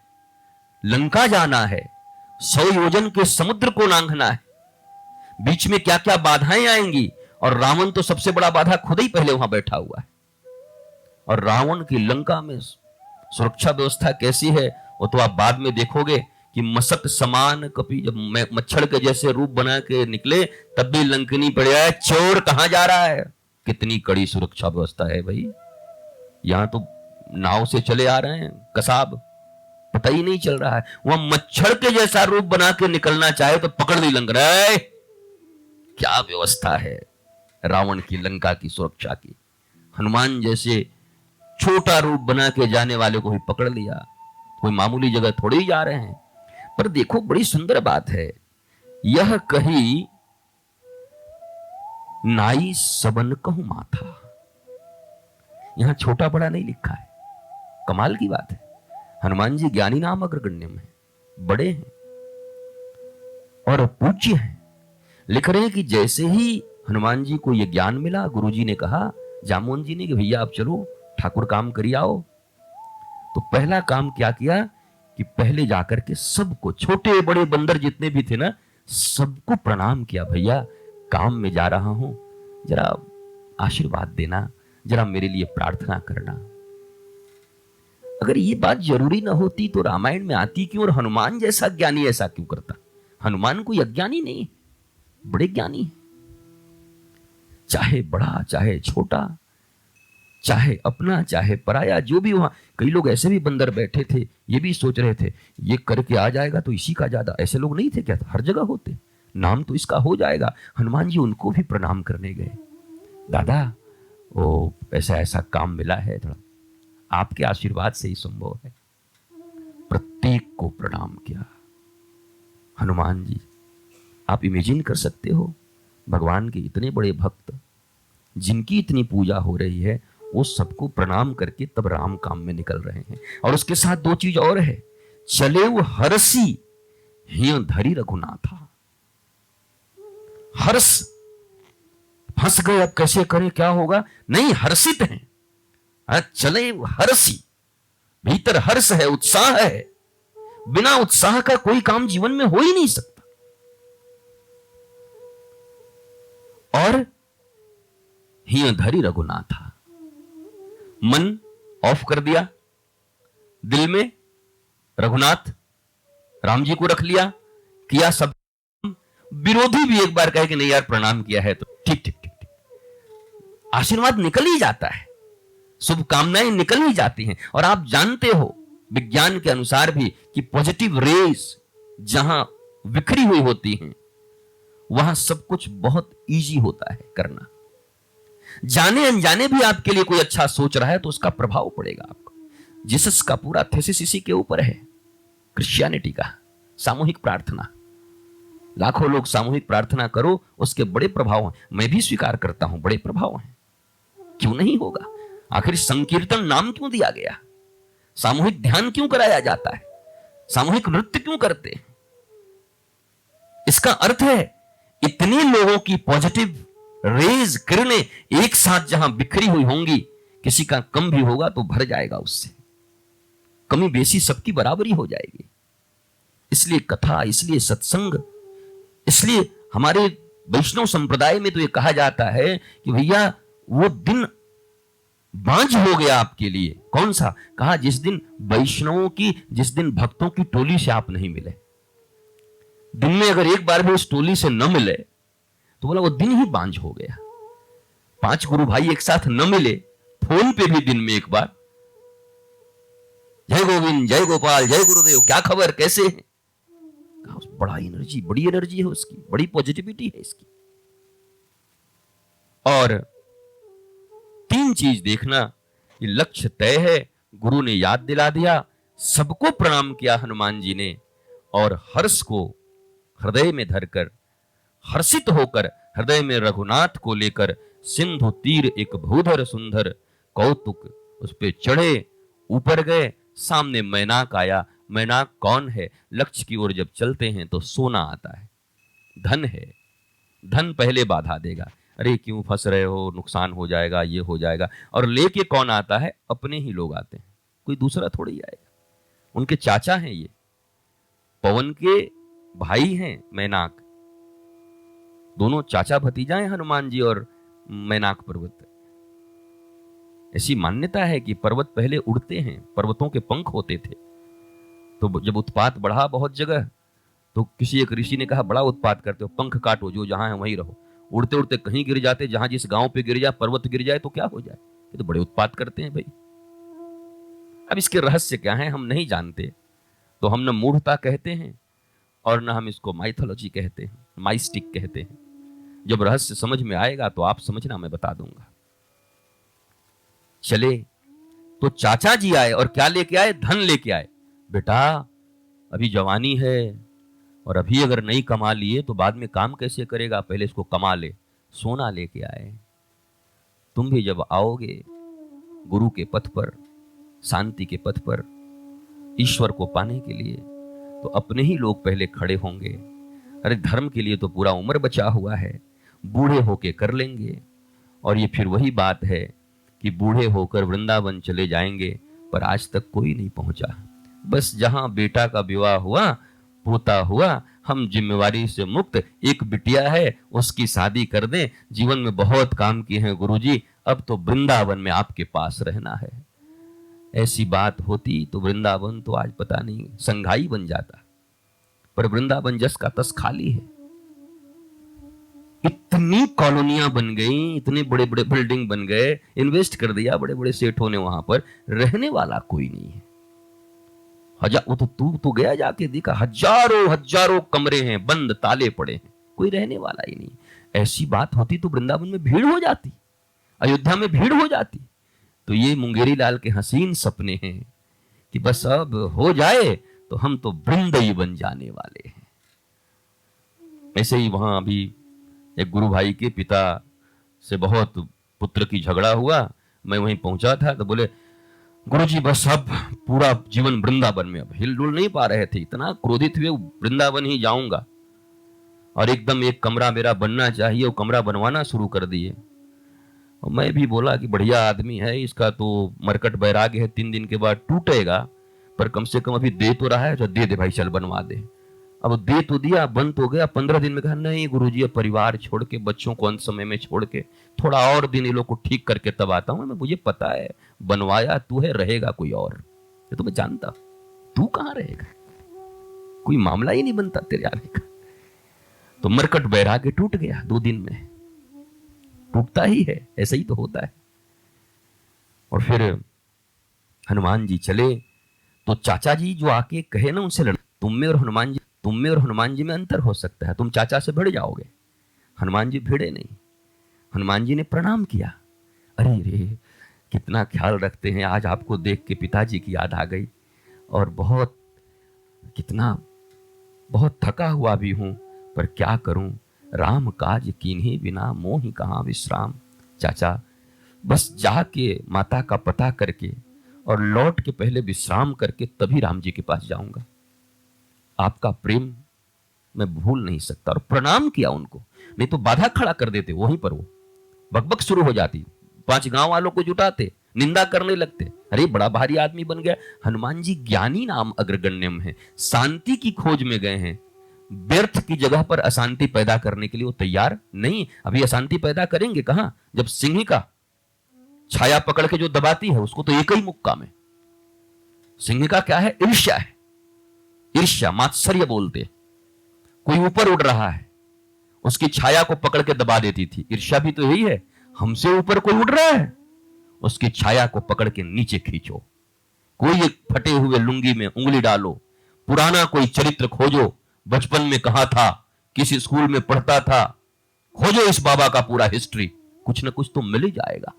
लंका जाना है, 100 योजन के समुद्र को लांघना है, बीच में क्या क्या बाधाएं आएंगी, और रावण तो सबसे बड़ा बाधा खुद ही पहले वहां बैठा हुआ है। और रावण की लंका में सुरक्षा व्यवस्था कैसी है वो तो आप बाद में देखोगे कि मसक समान कपि जब मच्छर के जैसे रूप बना के निकले तब भी लंकनी पड़ जाए, चोर कहां जा रहा है। कितनी कड़ी सुरक्षा व्यवस्था है भाई। यहां तो नाव से चले आ रहे हैं कसाब, पता ही नहीं चल रहा है। वहां मच्छर के जैसा रूप बना के निकलना चाहे तो पकड़ ली लंक रहे। क्या व्यवस्था है रावण की लंका की सुरक्षा की। हनुमान जैसे छोटा रूप बना के जाने वाले को भी पकड़ लिया। कोई मामूली जगह थोड़ी ही जा रहे हैं। पर देखो बड़ी सुंदर बात है, यह कही नाई सबन कहूं माथा। यहां छोटा बड़ा नहीं लिखा है, कमाल की बात है। हनुमान जी ज्ञानी नाम अग्रगण्य में बड़े हैं और पूज्य हैं। लिख रहे हैं कि जैसे ही हनुमान जी को यह ज्ञान मिला, गुरुजी ने कहा जामोन जी ने कि भैया आप चलो ठाकुर काम करिए आओ। तो पहला काम क्या किया कि पहले जाकर के सबको, छोटे बड़े बंदर जितने भी थे ना, सबको प्रणाम किया। भैया काम में जा रहा हूं, जरा आशीर्वाद देना, जरा मेरे लिए प्रार्थना करना। अगर ये बात जरूरी ना होती तो रामायण में आती क्यों, और हनुमान जैसा ज्ञानी ऐसा क्यों करता। हनुमान कोई अज्ञानी नहीं, बड़े ज्ञानी है। चाहे बड़ा चाहे छोटा, चाहे अपना चाहे पराया, जो भी वहां कई लोग ऐसे भी बंदर बैठे थे, ये भी सोच रहे थे ये करके आ जाएगा तो इसी का ज्यादा। ऐसे लोग नहीं थे क्या, हर जगह होते, नाम तो इसका हो जाएगा। हनुमान जी उनको भी प्रणाम करने गए। दादा वो ऐसा ऐसा काम मिला है, थोड़ा आपके आशीर्वाद से ही संभव है। प्रत्येक को प्रणाम किया। हनुमान जी, आप इमेजिन कर सकते हो भगवान के इतने बड़े भक्त जिनकी इतनी पूजा हो रही है, वो सबको प्रणाम करके तब राम काम में निकल रहे हैं। और उसके साथ दो चीज और है, चले वो हरसी हिय धरी रघुनाथा। हर्ष, फंस गए अब कैसे करें क्या होगा, नहीं हर्षित हैं। चले वो हरसी, भीतर हर्ष है, उत्साह है। बिना उत्साह का कोई काम जीवन में हो ही नहीं सकता। और हिय धरी रघुनाथा, मन ऑफ कर दिया, दिल में रघुनाथ राम जी को रख लिया, किया सब। विरोधी भी एक बार कहे कि नहीं यार प्रणाम किया है तो ठीक ठीक ठीक ठीक, आशीर्वाद निकल ही जाता है, शुभकामनाएं निकल ही जाती हैं। और आप जानते हो विज्ञान के अनुसार भी कि पॉजिटिव रेस जहां बिखरी हुई होती हैं वहां सब कुछ बहुत इजी होता है करना। जाने अनजाने भी आपके लिए कोई अच्छा सोच रहा है तो उसका प्रभाव पड़ेगा आपको। जीसस का पूरा थीसिस इसी के ऊपर है, क्रिश्चियनिटी का, सामूहिक प्रार्थना। लाखों लोग सामूहिक प्रार्थना करो, उसके बड़े प्रभाव हैं। मैं भी स्वीकार करता हूं बड़े प्रभाव हैं, क्यों नहीं होगा। आखिर संकीर्तन नाम क्यों दिया गया, सामूहिक ध्यान क्यों कराया जाता है, सामूहिक नृत्य क्यों करते हैं। इसका अर्थ है इतने लोगों की पॉजिटिव रेज किरणें एक साथ जहां बिखरी हुई होंगी, किसी का कम भी होगा तो भर जाएगा उससे, कमी बेसी सबकी बराबरी हो जाएगी। इसलिए कथा, इसलिए सत्संग, इसलिए हमारे वैष्णव संप्रदाय में तो यह कहा जाता है कि भैया वो दिन बांझ हो गया आपके लिए। कौन सा, कहा जिस दिन वैष्णवों की, जिस दिन भक्तों की टोली से आप नहीं मिले। दिन में अगर एक बार भी उस टोली से न मिले तो बोला वो दिन ही बांझ हो गया। 5 गुरु भाई एक साथ न मिले, फोन पे भी दिन में एक बार जय गोविंद, जय गोपाल, जय गुरुदेव, क्या खबर, कैसे हैं, बड़ा एनर्जी, बड़ी एनर्जी है उसकी, बड़ी पॉजिटिविटी है इसकी। और 3 चीज देखना, ये लक्ष्य तय है, गुरु ने याद दिला दिया, सबको प्रणाम किया हनुमान जी ने, और हर्ष को हृदय में धरकर, हर्षित होकर हृदय में रघुनाथ को लेकर, सिंधु तीर एक भूधर सुंदर कौतुक, उस पे चढ़े, ऊपर गए, सामने मैनाक आया। मैनाक कौन है, लक्ष्य की ओर जब चलते हैं तो सोना आता है, धन है, धन पहले बाधा देगा, अरे क्यों फंस रहे हो, नुकसान हो जाएगा, ये हो जाएगा। और लेके कौन आता है, अपने ही लोग आते हैं, कोई दूसरा थोड़ी आएगा। उनके चाचा हैं, ये पवन के भाई हैं मैनाक, दोनों चाचा भतीजा हैं हनुमान जी और मैनाक पर्वत। ऐसी मान्यता है कि पर्वत पहले उड़ते हैं, पर्वतों के पंख होते थे। तो जब उत्पात बढ़ा बहुत जगह, तो किसी एक ऋषि ने कहा बड़ा उत्पात करते हो, पंख काटो, जो जहां है वहीं रहो। उड़ते उड़ते कहीं गिर जाते, जहां जिस गांव पे गिर जाए, पर्वत गिर जाए तो क्या हो जाए, ये तो बड़े उत्पात करते हैं भाई। अब इसके रहस्य क्या है हम नहीं जानते, तो हम न मूढ़ता कहते हैं और न हम इसको माइथोलॉजी कहते हैं, माइस्टिक कहते हैं। जब रहस्य समझ में आएगा तो आप समझना, मैं बता दूंगा। चले तो चाचा जी आए और क्या लेके आए, धन लेके आए। बेटा अभी जवानी है और अभी अगर नहीं कमा लिए तो बाद में काम कैसे करेगा, पहले इसको कमा ले। सोना लेके आए। तुम भी जब आओगे गुरु के पथ पर, शांति के पथ पर, ईश्वर को पाने के लिए, तो अपने ही लोग पहले खड़े होंगे। अरे धर्म के लिए तो पूरा उम्र बचा हुआ है, बूढ़े होके कर लेंगे। और ये फिर वही बात है कि बूढ़े होकर वृंदावन चले जाएंगे, पर आज तक कोई नहीं पहुंचा। बस जहां बेटा का विवाह हुआ, पोता हुआ, हम जिम्मेवारी से मुक्त, एक बिटिया है उसकी शादी कर दें, जीवन में बहुत काम किए हैं गुरुजी, अब तो वृंदावन में आपके पास रहना है। ऐसी बात होती तो वृंदावन तो आज पता नहीं संघाई बन जाता, पर वृंदावन जस का तस खाली है। इतनी कॉलोनियां बन गई, इतने बड़े बड़े बिल्डिंग बन गए, इन्वेस्ट कर दिया बड़े बड़े सेठों ने, वहां पर रहने वाला कोई नहीं है। वो तो तू गया जाके देखा, हजारों हजारों कमरे हैं, बंद ताले पड़े हैं, कोई रहने वाला ही नहीं। ऐसी बात होती तो वृंदावन में भीड़ हो जाती, अयोध्या में भीड़ हो जाती। तो ये मुंगेरी लाल के हसीन सपने हैं कि बस अब हो जाए तो हम तो वृंदई बन जाने वाले हैं। ऐसे ही वहां अभी एक गुरु भाई के पिता से बहुत पुत्र की झगड़ा हुआ, मैं वहीं पहुंचा था, तो बोले गुरुजी बस अब पूरा जीवन वृंदावन में, अब हिलडुल नहीं पा रहे थे, इतना क्रोधित हुए, वृंदावन ही जाऊंगा। और एकदम एक कमरा मेरा बनना चाहिए, वो कमरा बनवाना शुरू कर दिए। और मैं भी बोला कि बढ़िया आदमी है, इसका तो मरकट बैराग्य है, 3 दिन के बाद टूटेगा, पर कम से कम अभी दे तो रहा है, जो दे दे भाई, चल बनवा दे। अब दे तो दिया, बंद हो गया। 15 दिन में कहा नहीं गुरुजी, अब परिवार छोड़ के, बच्चों को अंत समय में छोड़ के थोड़ा और दिन इन लोग को ठीक करके तब आता हूं। मैं, मुझे पता है बनवाया तू है, रहेगा कोई और, ये तो मैं जानता, तू कहां रहेगा, कोई मामला ही नहीं बनता तेरे आने का। तो मरकट बैराग्य टूट गया 2 दिन में, टूटता ही है, ऐसा ही तो होता है। और फिर हनुमान जी चले, तो चाचा जी जो आके कहे ना उनसे लड़, तुम में और हनुमान जी में अंतर हो सकता है, तुम चाचा से भिड़ जाओगे। हनुमान जी भिड़े नहीं, हनुमान जी ने प्रणाम किया। अरे रे कितना ख्याल रखते हैं, आज आपको देख के पिताजी की याद आ गई, और बहुत थका हुआ भी हूं, पर क्या करूं, राम काज कीन्ही बिना मोहि कहां विश्राम। चाचा बस जाके माता का पता करके और लौट के पहले विश्राम करके तभी राम जी के पास जाऊंगा। आपका प्रेम मैं भूल नहीं सकता। और प्रणाम किया उनको, नहीं तो बाधा खड़ा कर देते वहीं पर, वो बकबक शुरू हो जाती, 5 गांव वालों को जुटाते, निंदा करने लगते, अरे बड़ा भारी आदमी बन गया। हनुमान जी ज्ञानी नाम अग्रगण्यम है, शांति की खोज में गए हैं, व्यर्थ की जगह पर अशांति पैदा करने के लिए वो तैयार नहीं। अभी अशांति पैदा करेंगे कहां, जब सिंह का छाया पकड़ के जो दबाती है उसको तो एक ही मुक्का में। सिंह का क्या है, ईर्ष्या है, ईर्ष्या मात्सर्य बोलते। कोई ऊपर उड़ रहा है, उसकी छाया को पकड़ के दबा देती थी, ईर्ष्या भी तो यही है, हमसे ऊपर कोई उड़ रहा है, उसकी छाया को पकड़ के नीचे खींचो। कोई एक फटे हुए लुंगी में उंगली डालो, पुराना कोई चरित्र खोजो, बचपन में कहां था, किस स्कूल में पढ़ता था, खोजो इस बाबा का पूरा हिस्ट्री, कुछ ना कुछ तो मिल ही जाएगा।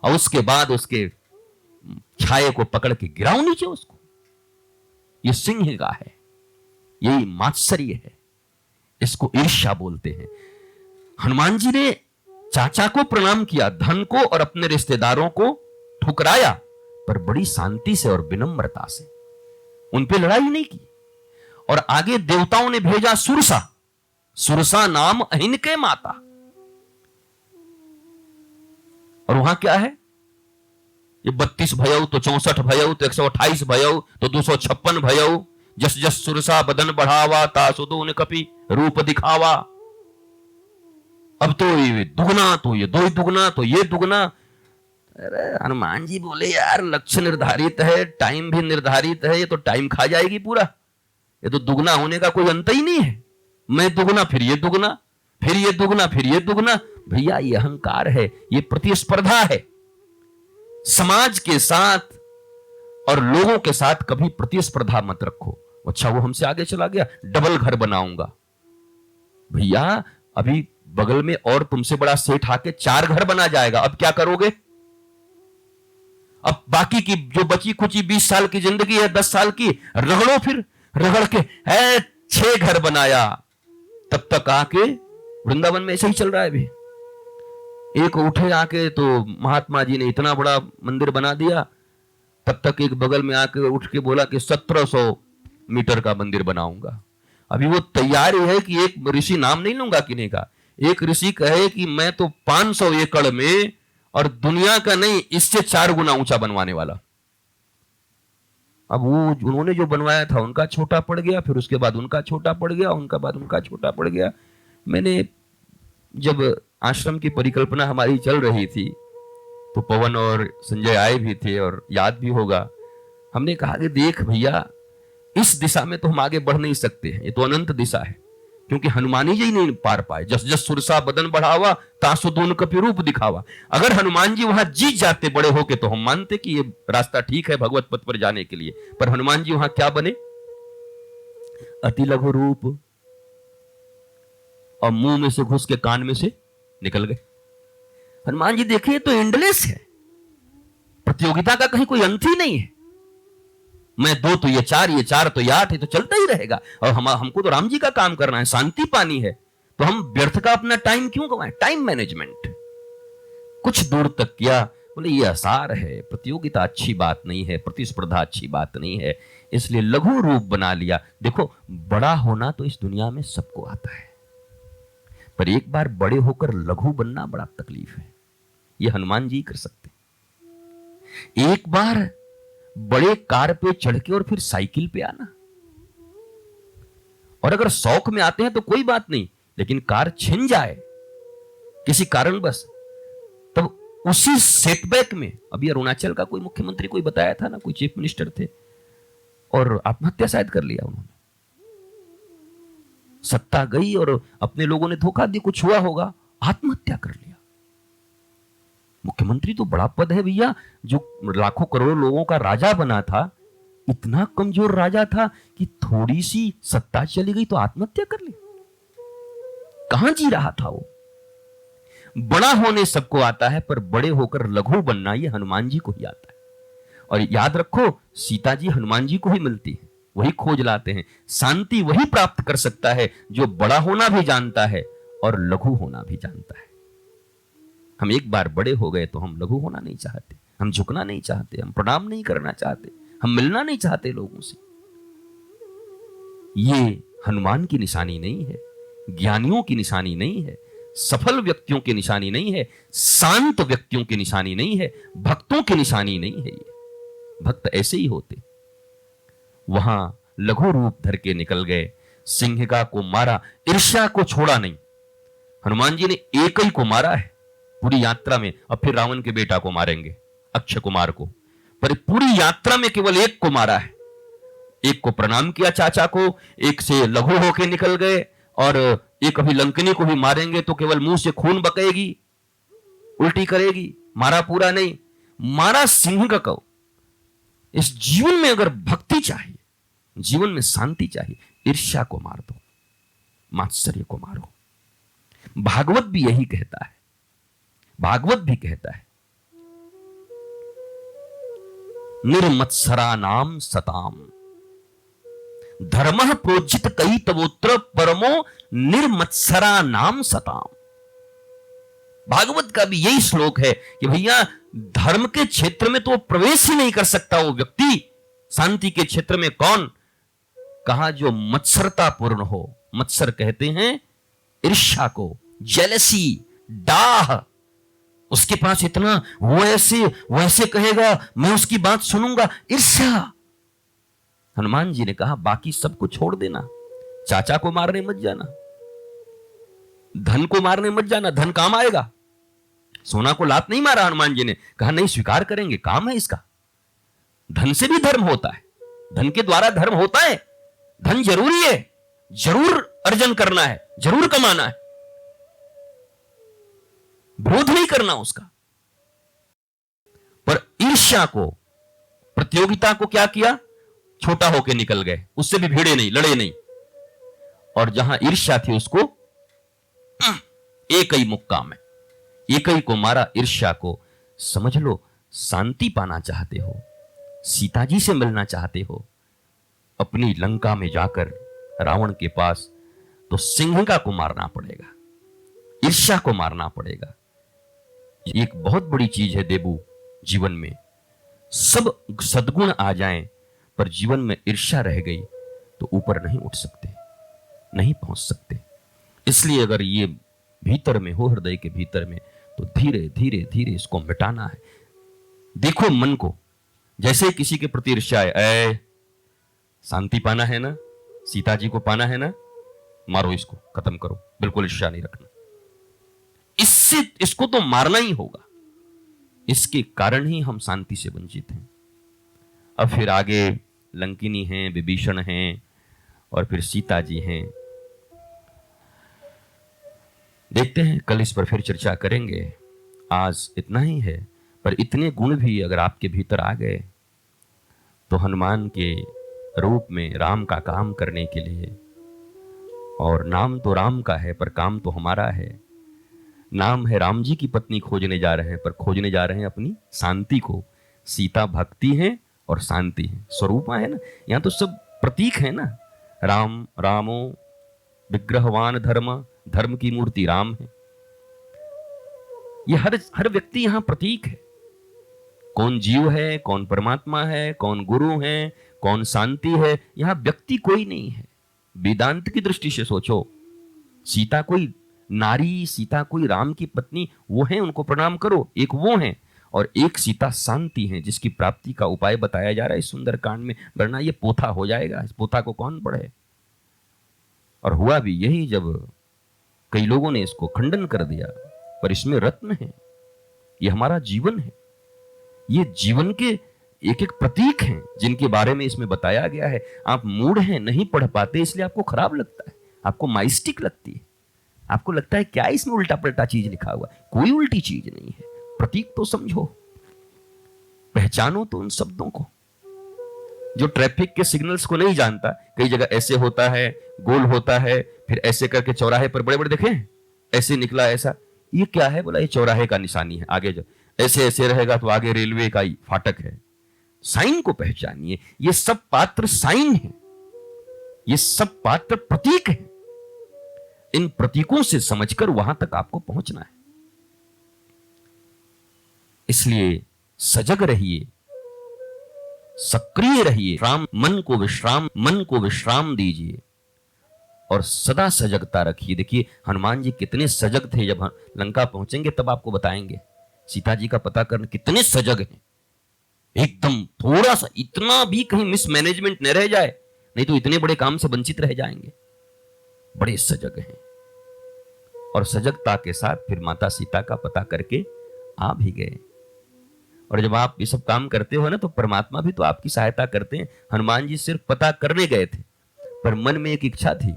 और उसके बाद उसके छाये को पकड़ के गिराओ नीचे उसको। ये सिंह का है, यही मात्सर्य है, इसको ईर्ष्या बोलते हैं। हनुमान जी ने चाचा को प्रणाम किया, धन को और अपने रिश्तेदारों को ठुकराया, पर बड़ी शांति से और विनम्रता से, उन पे लड़ाई नहीं की। और आगे देवताओं ने भेजा सुरसा, सुरसा नाम अहिन के माता। और वहां क्या है, ये 32 भयऊ तो 64 भयऊ तो 128 भयऊ तो 256 भयऊ, जस जस सुरसा बदन बढ़ावा, तासुदो ने कपि रूप दिखावा। अब तो ये दुगना, तो ये दो दुगना, तो ये दुगना। अरे हनुमान जी बोले यार लक्ष्य निर्धारित है, टाइम भी निर्धारित है, ये तो टाइम खा जाएगी पूरा। ये तो दुगना होने का कोई अंत ही नहीं है। मैं दुगना, फिर ये दुगना, फिर ये दुगना, फिर ये दुगना। भैया ये अहंकार है, ये प्रतिस्पर्धा है। समाज के साथ और लोगों के साथ कभी प्रतिस्पर्धा मत रखो। अच्छा वो हमसे आगे चला गया, डबल घर बनाऊंगा। भैया अभी बगल में और तुमसे बड़ा सेठ आके 4 घर बना जाएगा, अब क्या करोगे? अब बाकी की जो बची खुची 20 साल की जिंदगी है, 10 साल की, रगड़ो फिर। रगड़ के है 6 घर बनाया, तब तक आके वृंदावन में ऐसे ही चल रहा है अभी। एक उठे आके तो महात्मा जी ने इतना बड़ा मंदिर बना दिया, तब तक एक बगल में आके उठ के बोला कि 1700 मीटर का मंदिर बनाऊंगा। अभी वो तैयारी है कि एक ऋषि, नाम नहीं लूंगा किन्हीं का, एक ऋषि कहे कि मैं तो 500 एकड़ में, और दुनिया का नहीं, इससे 4 गुना ऊंचा बनवाने वाला। अब वो उन्होंने जो बनवाया था उनका छोटा पड़ गया, फिर उसके बाद उनका छोटा पड़ गया, उनका बाद उनका छोटा पड़ गया। मैंने जब आश्रम की परिकल्पना हमारी चल रही थी तो पवन और संजय आए भी थे, और याद भी होगा, हमने कहा कि देख भैया इस दिशा में तो हम आगे बढ़ नहीं सकते हैं, ये तो अनंत दिशा है, क्योंकि हनुमान जी नहीं पार पाए। जस जस सुरसा बदन बढ़ावा, तासु दून कपि रूप दिखावा। अगर हनुमान जी वहां जीत जाते बड़े होके तो हम मानते कि ये रास्ता ठीक है भगवत पथ पर जाने के लिए, पर हनुमान जी वहां क्या बने? अति लघु रूप, और मुंह में से घुस के कान में से निकल गए। हनुमान जी देखिए तो एंडलेस है, प्रतियोगिता का कहीं कोई अंत ही नहीं है। मैं 2 तो ये 4, ये 4 तो ये 8, ये तो चलता ही रहेगा। और हमको तो राम जी का काम करना है, शांति पानी है, तो हम व्यर्थ का अपना टाइम क्यों गवाएं? टाइम मैनेजमेंट कुछ दूर तक किया, बोले ये आसार है, प्रतियोगिता अच्छी बात नहीं है, प्रतिस्पर्धा अच्छी बात नहीं है, इसलिए लघु रूप बना लिया। देखो बड़ा होना तो इस दुनिया में सबको आता है, पर एक बार बड़े होकर लघु बनना बड़ा तकलीफ है। ये हनुमान जी कर सकते। एक बार बड़े कार पे चढ़ के और फिर साइकिल पे आना, और अगर शौक में आते हैं तो कोई बात नहीं, लेकिन कार छिन जाए किसी कारणवश, तब उसी सेटबैक में, अभी अरुणाचल का कोई मुख्यमंत्री कोई बताया था ना, कोई चीफ मिनिस्टर थे, और आत्महत्या शायद कर लिया उन्होंने। सत्ता गई और अपने लोगों ने धोखा दिया, कुछ हुआ होगा, आत्महत्या कर लिया। मुख्यमंत्री तो बड़ा पद है भैया, जो लाखों करोड़ों लोगों का राजा बना था, इतना कमजोर राजा था कि थोड़ी सी सत्ता चली गई तो आत्महत्या कर ली। कहां जी रहा था वो? बड़ा होने सबको आता है, पर बड़े होकर लघु बनना ये हनुमान जी को ही आता है। और याद रखो, सीता जी हनुमान जी को ही मिलती है, वही खोज लाते हैं। शांति वही प्राप्त कर सकता है जो बड़ा होना भी जानता है और लघु होना भी जानता है। हम एक बार बड़े हो गए तो हम लघु होना नहीं चाहते, हम झुकना नहीं चाहते, हम प्रणाम नहीं करना चाहते, हम मिलना नहीं चाहते लोगों से। ये हनुमान की निशानी नहीं है, ज्ञानियों की निशानी नहीं है, सफल व्यक्तियों की निशानी नहीं है, शांत व्यक्तियों की निशानी नहीं है, भक्तों की निशानी नहीं है। ये भक्त ऐसे ही होते। वहां लघु रूप धर के निकल गए, सिंहिका को मारा, ईर्ष्या को छोड़ा नहीं। हनुमान जी ने एक ही को मारा है पूरी यात्रा में, अब फिर रावण के बेटा को मारेंगे, अक्षय कुमार को, पर पूरी यात्रा में केवल एक को मारा है। एक को प्रणाम किया चाचा को, एक से लघु होके निकल गए, और एक अभी लंकनी को भी मारेंगे तो केवल मुंह से खून बकेगी, उल्टी करेगी, मारा पूरा नहीं, मारा सिंह को। इस जीवन में अगर भक्ति चाहिए, जीवन में शांति चाहिए, ईर्ष्या को मार दो, मात्सर्य को मारो। भागवत भी यही कहता है, भागवत भी कहता है, निर्मत्सरा नाम सताम धर्म प्रोजित कई तवोत्र परमो निर्मत्सरा नाम सताम। भागवत का भी यही श्लोक है कि भैया धर्म के क्षेत्र में तो प्रवेश ही नहीं कर सकता वो व्यक्ति, शांति के क्षेत्र में कौन? कहा जो मत्सरता पूर्ण हो। मत्सर कहते हैं ईर्ष्या को, जेलसी, डाह। उसके पास इतना, वो ऐसे वैसे कहेगा, मैं उसकी बात सुनूंगा, ईर्ष्या। हनुमान जी ने कहा बाकी सबको छोड़ देना, चाचा को मारने मत जाना। धन को मारने मत जाना, धन काम आएगा। सोना को लात नहीं मारा हनुमान जी ने, कहा नहीं स्वीकार करेंगे, काम है इसका। धन से भी धर्म होता है, धन के द्वारा धर्म होता है। धन जरूरी है, जरूर अर्जन करना है, जरूर कमाना है, विरोध नहीं करना उसका। पर ईर्ष्या को, प्रतियोगिता को क्या किया, छोटा होके निकल गए, उससे भी भिड़े नहीं, लड़े नहीं। और जहां ईर्ष्या थी उसको एक ही मुक्का में, एक ही को मारा, ईर्ष्या को। समझ लो, शांति पाना चाहते हो, सीता जी से मिलना चाहते हो, अपनी लंका में जाकर रावण के पास, तो सिंहिका को मारना पड़ेगा, ईर्ष्या को मारना पड़ेगा। एक बहुत बड़ी चीज है देबू, जीवन में सब सद्गुण आ जाएं पर जीवन में ईर्ष्या रह गई तो ऊपर नहीं उठ सकते, नहीं पहुंच सकते। इसलिए अगर ये भीतर में हो, हृदय के भीतर में, तो धीरे धीरे धीरे इसको मिटाना है। देखो मन को, जैसे किसी के प्रति ईर्ष्या है, शांति पाना है ना, सीता जी को पाना है ना, मारो इसको, खत्म करो, बिल्कुल ईर्ष्या नहीं रखना। इससे इसको तो मारना ही होगा, इसके कारण ही हम शांति से वंचित हैं। अब फिर आगे लंकिनी हैं, विभीषण हैं, और फिर सीता जी हैं। देखते हैं, कल इस पर फिर चर्चा करेंगे। आज इतना ही है, पर इतने गुण भी अगर आपके भीतर आ गए तो हनुमान के रूप में राम का काम करने के लिए, और नाम तो राम का है पर काम तो हमारा है। नाम है राम जी की पत्नी खोजने जा रहे हैं, पर खोजने जा रहे हैं अपनी शांति को। सीता भक्ति है और शांति है, स्वरूप है ना, यहां तो सब प्रतीक है ना। राम, रामो विग्रहवान धर्म, धर्म की मूर्ति राम है। ये हर व्यक्ति यहां प्रतीक है। कौन जीव है, कौन परमात्मा है, कौन गुरु है, कौन शांति है, यहां व्यक्ति कोई नहीं है। वेदांत की दृष्टि से सोचो, सीता कोई नारी, सीता कोई राम की पत्नी, वो है, उनको प्रणाम करो, एक वो है। और एक सीता शांति है, जिसकी प्राप्ति का उपाय बताया जा रहा है इस सुंदर कांड में, वरना ये पोथा हो जाएगा। इस पोथा को कौन पढ़े। और हुआ भी यही, जब कई लोगों ने इसको खंडन कर दिया, पर इसमें रत्न है, ये हमारा जीवन है, ये जीवन के एक एक प्रतीक हैं जिनके बारे में इसमें बताया गया है। आप मूढ़ हैं, नहीं पढ़ पाते, इसलिए आपको खराब लगता है, आपको माइस्टिक लगती है, आपको लगता है क्या इसमें उल्टा पलटा चीज लिखा हुआ। कोई उल्टी चीज नहीं है, प्रतीक तो समझो, पहचानो तो उन शब्दों को। जो ट्रैफिक के सिग्नल्स को नहीं जानता, कई जगह ऐसे होता है, गोल होता है, फिर ऐसे करके चौराहे पर बड़े बड़े देखें, ऐसे निकला ऐसा, ये क्या है, बोला ये चौराहे का निशानी है, आगे जब ऐसे ऐसे रहेगा तो आगे रेलवे का ही फाटक है। साइन को पहचानिए, ये सब पात्र साइन है, ये सब पात्र प्रतीक है। इन प्रतीकों से समझकर वहां तक आपको पहुंचना है। इसलिए सजग रहिए, सक्रिय रहिए, मन को विश्राम दीजिए और सदा सजगता रखिए। देखिए हनुमान जी कितने सजग थे, जब लंका पहुंचेंगे तब आपको बताएंगे। सीता जी का पता करना, कितने सजग हैं, एकदम थोड़ा सा, इतना भी कहीं मिसमैनेजमेंट न रह जाए, नहीं तो इतने बड़े काम से वंचित रह जाएंगे। बड़े सजग हैं, और सजगता के साथ फिर माता सीता का पता करके आ भी गए। और जब आप ये सब काम करते हो ना, तो परमात्मा भी तो आपकी सहायता करते हैं। हनुमान जी सिर्फ पता करने गए थे, पर मन में एक इच्छा थी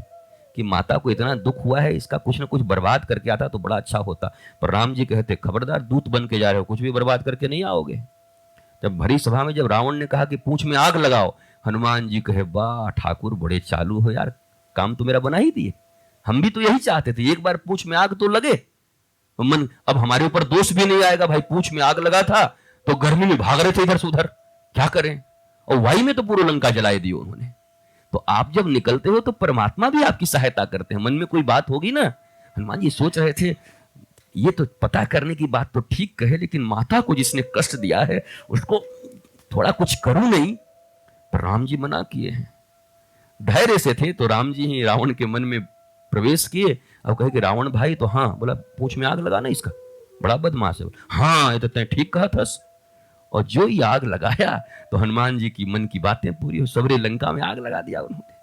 कि माता को इतना दुख हुआ है, इसका कुछ ना कुछ बर्बाद करके आता तो बड़ा अच्छा होता। पर राम जी कहते, खबरदार, दूत बन के जा रहे हो, कुछ भी बर्बाद करके नहीं आओगे। जब भरी सभा में जब रावण ने कहा कि पूंछ में आग लगाओ, हनुमान जी कहे, वाह ठाकुर बड़े चालू हो यार, काम तो मेरा बना ही दिए, हम भी तो यही चाहते थे, एक बार पूंछ में आग तो लगे। मन, अब हमारे ऊपर दोष भी नहीं आएगा, भाई पूंछ में आग लगा था तो गर्मी में भाग रहे थे इधर से उधर, क्या करें। और वाई में तो पूरी लंका जलाई दी उन्होंने। तो आप जब निकलते हो तो परमात्मा भी आपकी सहायता करते हैं। मन में कोई बात होगी ना, हनुमान जी सोच रहे थे, ये तो पता करने की बात तो ठीक कहे, लेकिन माता को जिसने कष्ट दिया है उसको थोड़ा कुछ करूं नहीं। पर राम जी मना किए हैं, धैर्य से थे, तो राम जी ही रावण के मन में प्रवेश किए। अब कहे कि रावण भाई, तो हाँ, बोला पूंछ में आग लगाना इसका, बड़ा बदमाश है। हाँ, ये तो तैं ठीक कहा था। और जो ही आग लगाया तो हनुमान जी की मन की बातें पूरी, सवरे लंका में आग लगा दिया उन्होंने।